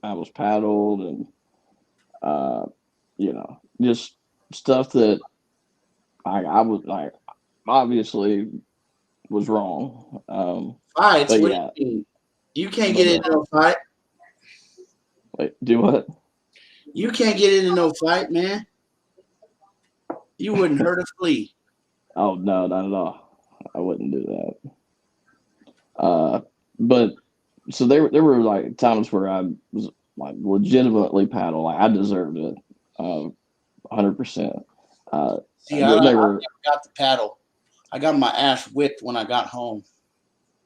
I was paddled and just stuff that I was like obviously was wrong. Fights? But What yeah. do you mean? You can't get into no fight. Wait, do what? You can't get into no fight, man. You wouldn't hurt a flea. Oh no, not at all. I wouldn't do that. But so there were like times where I was like legitimately paddle. Like I deserved it, 100%. See, I never got the paddle. I got my ass whipped when I got home.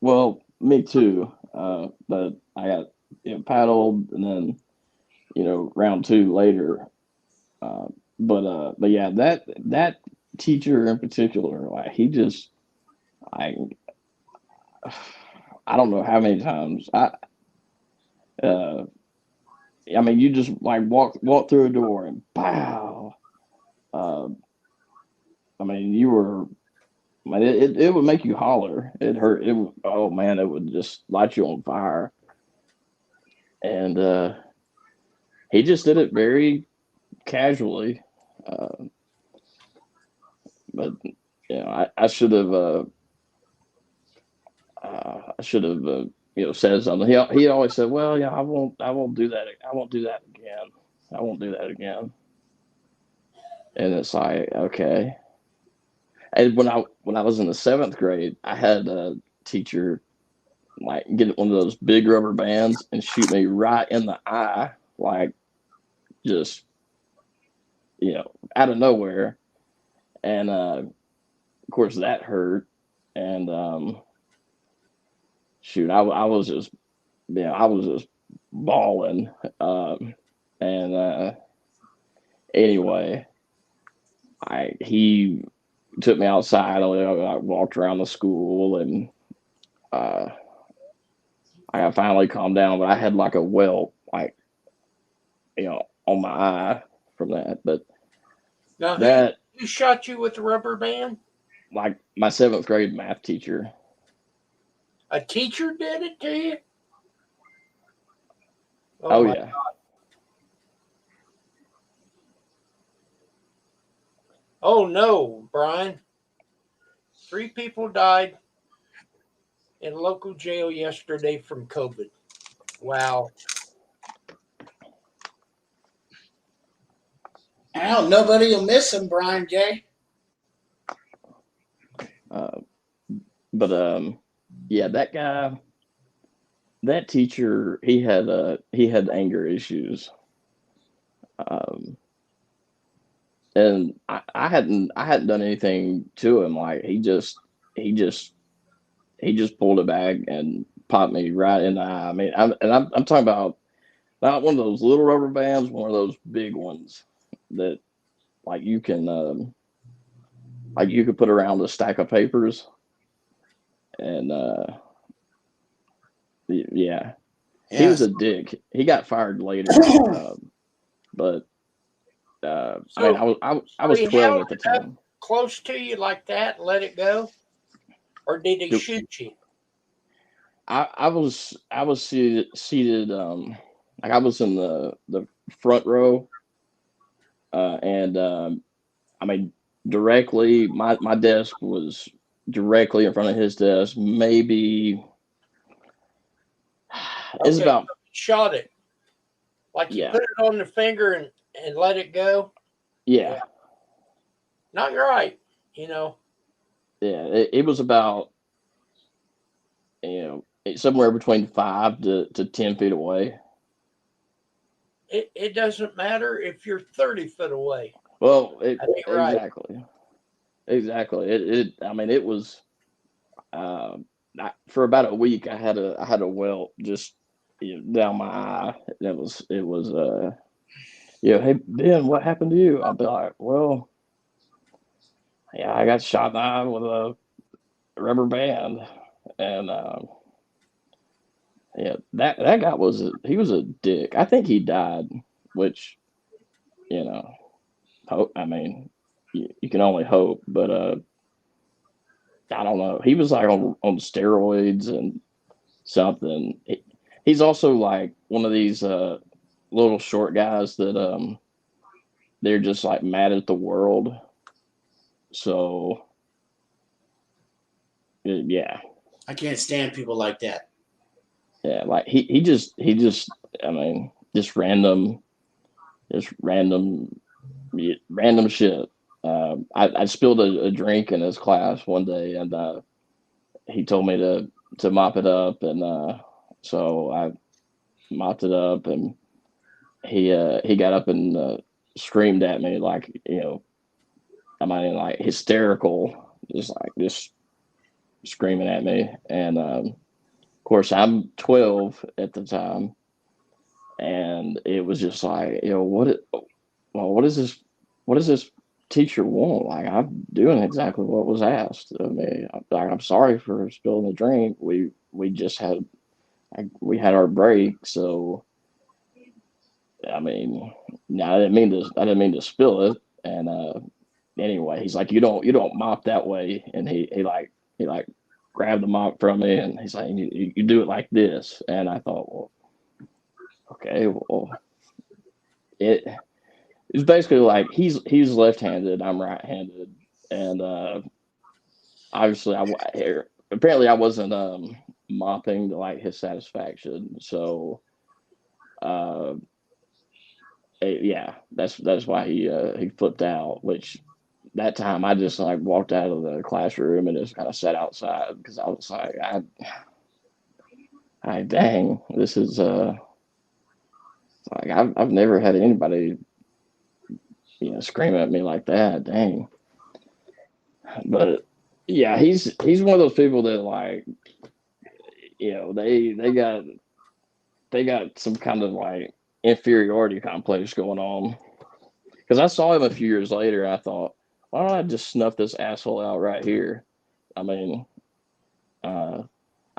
Well, me too. But I got paddled, and then round two later. But yeah, that teacher in particular, like he just, I don't know how many times I mean, you just like walk through a door and pow. I mean, it would make you holler. It hurt. Oh man, it would just light you on fire. And he just did it very casually. But I should have. Said something. He always said, "Well, yeah, I won't do that. I won't do that again. I won't do that again." And it's like, okay. And when I was in the 7th grade, I had a teacher like get one of those big rubber bands and shoot me right in the eye, like just out of nowhere. And of course that hurt. And shoot, I was just bawling. And anyway, he took me outside. I walked around the school, and I finally calmed down. But I had like a welt, like on my eye from that. But now, who shot you with the rubber band? Like my 7th grade math teacher. A teacher did it to you? Oh yeah. God. Oh no, Brian. 3 people died in local jail yesterday from COVID. Wow. Nobody will miss him, Brian J. But yeah, that guy, that teacher, he had anger issues. Um, and I hadn't done anything to him. Like he just pulled it back and popped me right in the eye. I mean, I'm talking about not one of those little rubber bands, one of those big ones that like you could put around a stack of papers. And yeah, he was a dick. He got fired later, but I mean, I was he 12 held at the it up time. close to you like that and let it go? Or did he Do- shoot you? I was seated like I was in the front row, and I mean directly my desk was directly in front of his desk. Maybe it's Okay, about shot it. Like you yeah put it on the finger and let it go? yeah Not right, you know. yeah. It was about somewhere between 5 to 10 feet away. It doesn't matter if you're 30 foot away. Well, I think right. exactly. I mean, it was for about a week. I had a welt just down my eye. It was hey Ben, what happened to you? I'll be like, well, yeah, I got shot in the eye with a rubber band, and yeah, that guy he was a dick. I think he died, which you know, I mean, you can only hope, but I don't know. He was like on steroids and something. He's also like one of these little short guys that they're just like mad at the world. So yeah, I can't stand people like that. yeah, like he just I mean just random shit. I spilled a drink in his class one day, and he told me to mop it up, and so I mopped it up, and he got up and screamed at me like I mean like hysterical, just screaming at me, and of course I'm 12 at the time, and it was just like what is this? What does this teacher want? Like I'm doing exactly what was asked of me. I'm sorry for spilling the drink. We just had we had our break, so I mean, no, I didn't mean to spill it. And anyway, he's like, you don't mop that way, and he like grabbed the mop from me, and he's like, you do it like this. And I thought, well, okay, well, it it's basically like he's left-handed, I'm right-handed, and obviously apparently I wasn't mopping to like his satisfaction, so uh, yeah, that's why he flipped out. Which that time I just like walked out of the classroom and just kind of sat outside because I was like, I dang, this is like I've never had anybody scream at me like that. Dang. But yeah, he's one of those people that like they got some kind of like inferiority complex going on. Because I saw him a few years later, and I thought, why don't I just snuff this asshole out right here? I mean, uh,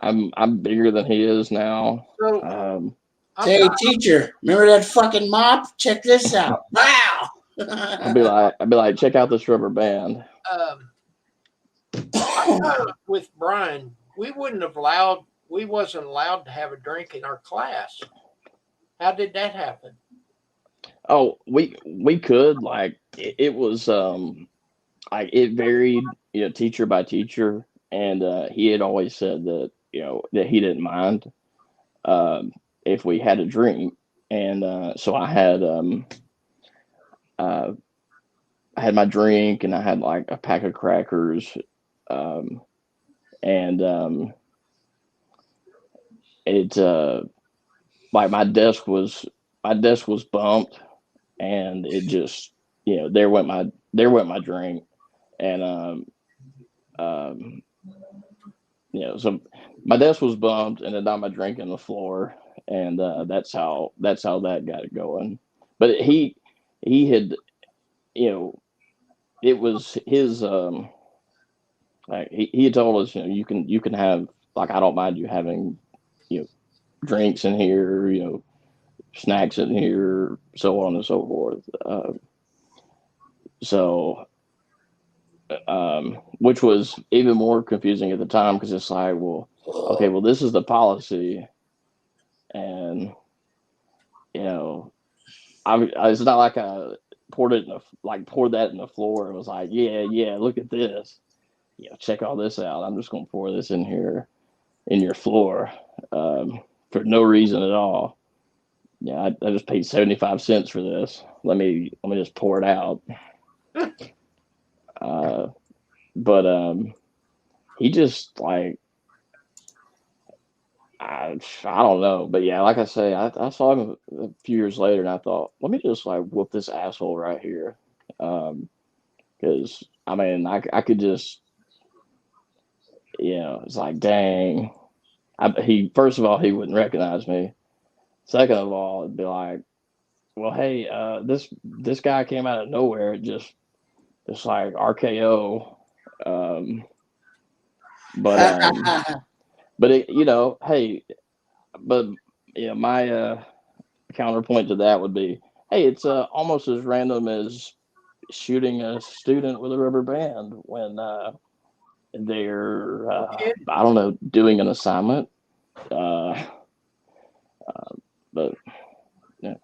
I'm bigger than he is now. So Hey, teacher, remember that fucking mop? Check this out. Wow. I'd be like, check out this rubber band. with Brian, we wasn't allowed to have a drink in our class. How did that happen? Oh, we could like it was like it varied, teacher by teacher, and he had always said that that he didn't mind if we had a drink, and so uh, I had my drink, and I had like a pack of crackers, and it like my desk was bumped, and it just, there went my drink, and so my desk was bumped, and then got my drink on the floor, and that's how that got it going. But he had, it was his, like he had told us, you can have, like, I don't mind you having, drinks in here, snacks in here, so on and so forth. So, which was even more confusing at the time, because it's like, well, okay, well, this is the policy, and it's not like I poured that in the floor. It was like, yeah, look at this, check all this out. I'm just gonna pour this in here in your floor, for no reason at all. Yeah, I just paid 75 cents for this. Let me just pour it out. But he just, like, I don't know. But yeah, like I say, I saw him a few years later, and I thought, let me just, like, whoop this asshole right here. Because I mean, I could just, it's like, dang. He, first of all, he wouldn't recognize me. Second of all, it'd be like, well, hey, this guy came out of nowhere, just like RKO. But it, hey, but my counterpoint to that would be, hey, it's almost as random as shooting a student with a rubber band when they're I don't know, doing an assignment. But yeah.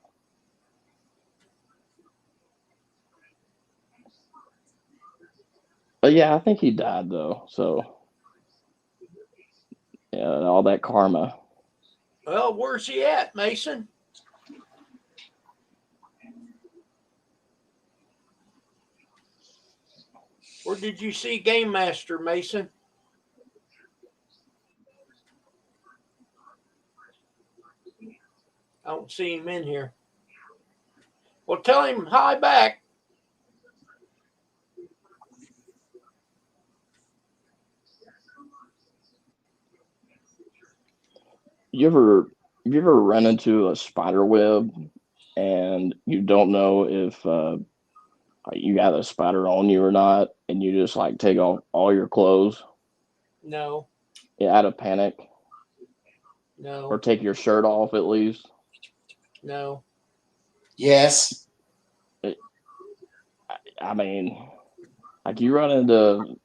But yeah, I think he died though. So yeah, all that karma. Well, where's he at, Mason? Where did you see Game Master, Mason? I don't see him in here. Well, tell him hi back. You ever run into a spider web and you don't know if you got a spider on you or not, and you just, like, take off all your clothes? No. Yeah, out of panic. No. Or take your shirt off at least. No. Yes. I mean, like, you run into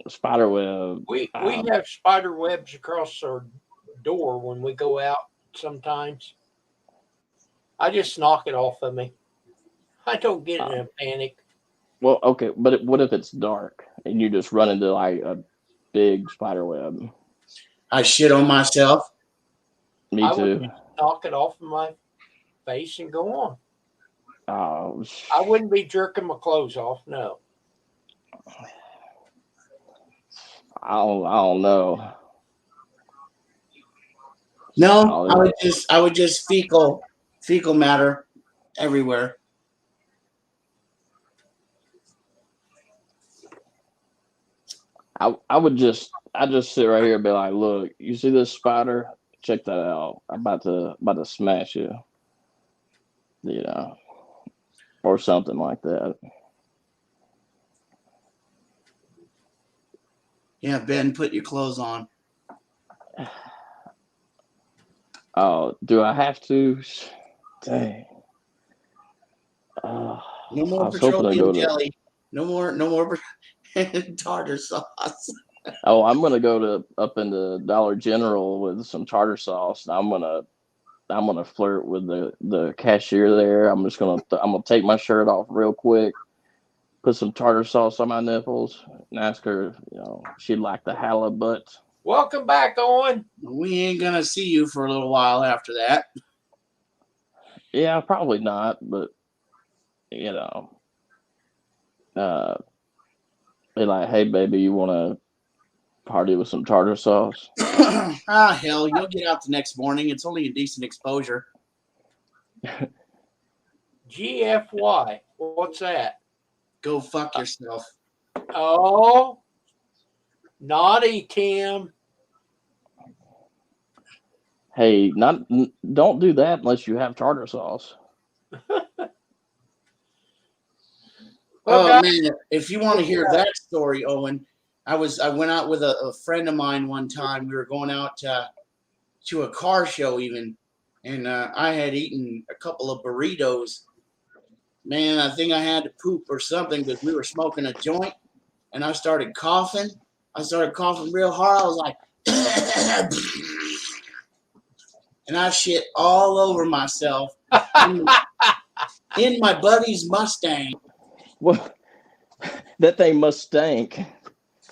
spider web. We have spider webs across our door when we go out sometimes. I just knock it off of me. I don't get in a panic. Well, okay, but what if it's dark and you just run into, like, a big spider web? I shit on myself. Me I too. would knock it off of my face and go on. Oh, I wouldn't be jerking my clothes off. No. I don't know. No, I would just fecal matter everywhere. I just sit right here and be like, look, you see this spider? Check that out. I'm about to smash you. Or something like that. Yeah, Ben, put your clothes on. Oh, do I have to? Dang. No more I was hoping to petroleum go jelly. No more tartar sauce. Oh, I'm gonna go up into Dollar General with some tartar sauce. And I'm gonna flirt with the cashier there. I'm gonna take my shirt off real quick, put some tartar sauce on my nipples, and ask her, she'd like the halibut. Welcome back, Owen. We ain't gonna see you for a little while after that. Yeah, probably not, but be like, hey baby, you wanna party with some tartar sauce? Hell, you'll get out the next morning. It's only a decent exposure. GFY. What's that? Go fuck yourself. Oh, naughty Tim. Hey, don't do that unless you have tartar sauce. Well, Oh guys, man, if you want to hear that story, Owen, I went out with a friend of mine one time. We were going out to a car show even, and I had eaten a couple of burritos. Man, I think I had to poop or something because we were smoking a joint, and I started coughing. I started coughing real hard. I was like, and I shit all over myself in my buddy's Mustang. Well, that thing must stink.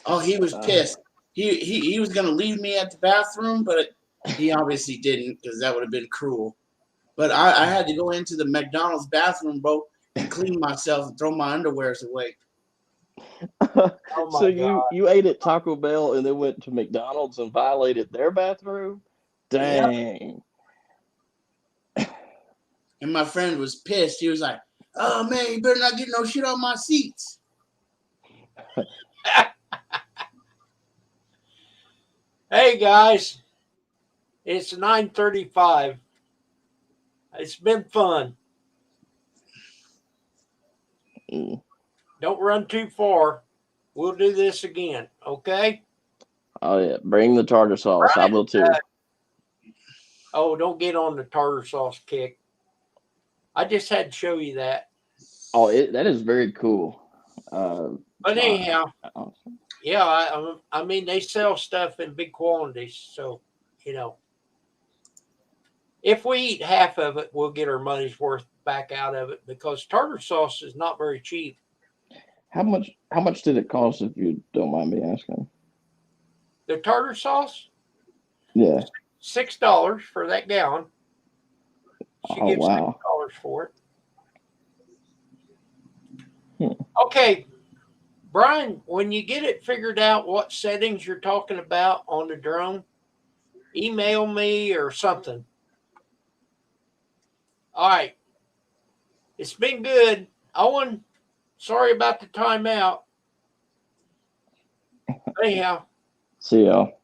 Oh, he was pissed. He was gonna leave me at the bathroom, but he obviously didn't because that would have been cruel. But I had to go into the McDonald's bathroom, bro, and clean myself and throw my underwears away. oh my So God. you ate at Taco Bell and then went to McDonald's and violated their bathroom? Dang. And my friend was pissed. He was like, "Oh man, you better not get no shit on my seats." Hey guys, it's 9:35. It's been fun. Mm. Don't run too far. We'll do this again, okay? Oh yeah, bring the tartar sauce. I will too. Oh, don't get on the tartar sauce kick. I just had to show you that. Oh, that is very cool. But anyhow, yeah, I mean, they sell stuff in big quantities. So, if we eat half of it, we'll get our money's worth back out of it because tartar sauce is not very cheap. How much did it cost, if you don't mind me asking? The tartar sauce, Yeah. $6 for that gallon. She Oh gives wow. $6 for it. Okay, Brian, when you get it figured out what settings you're talking about on the drone, email me or something. All right. It's been good. Owen, sorry about the timeout. Anyhow. See y'all.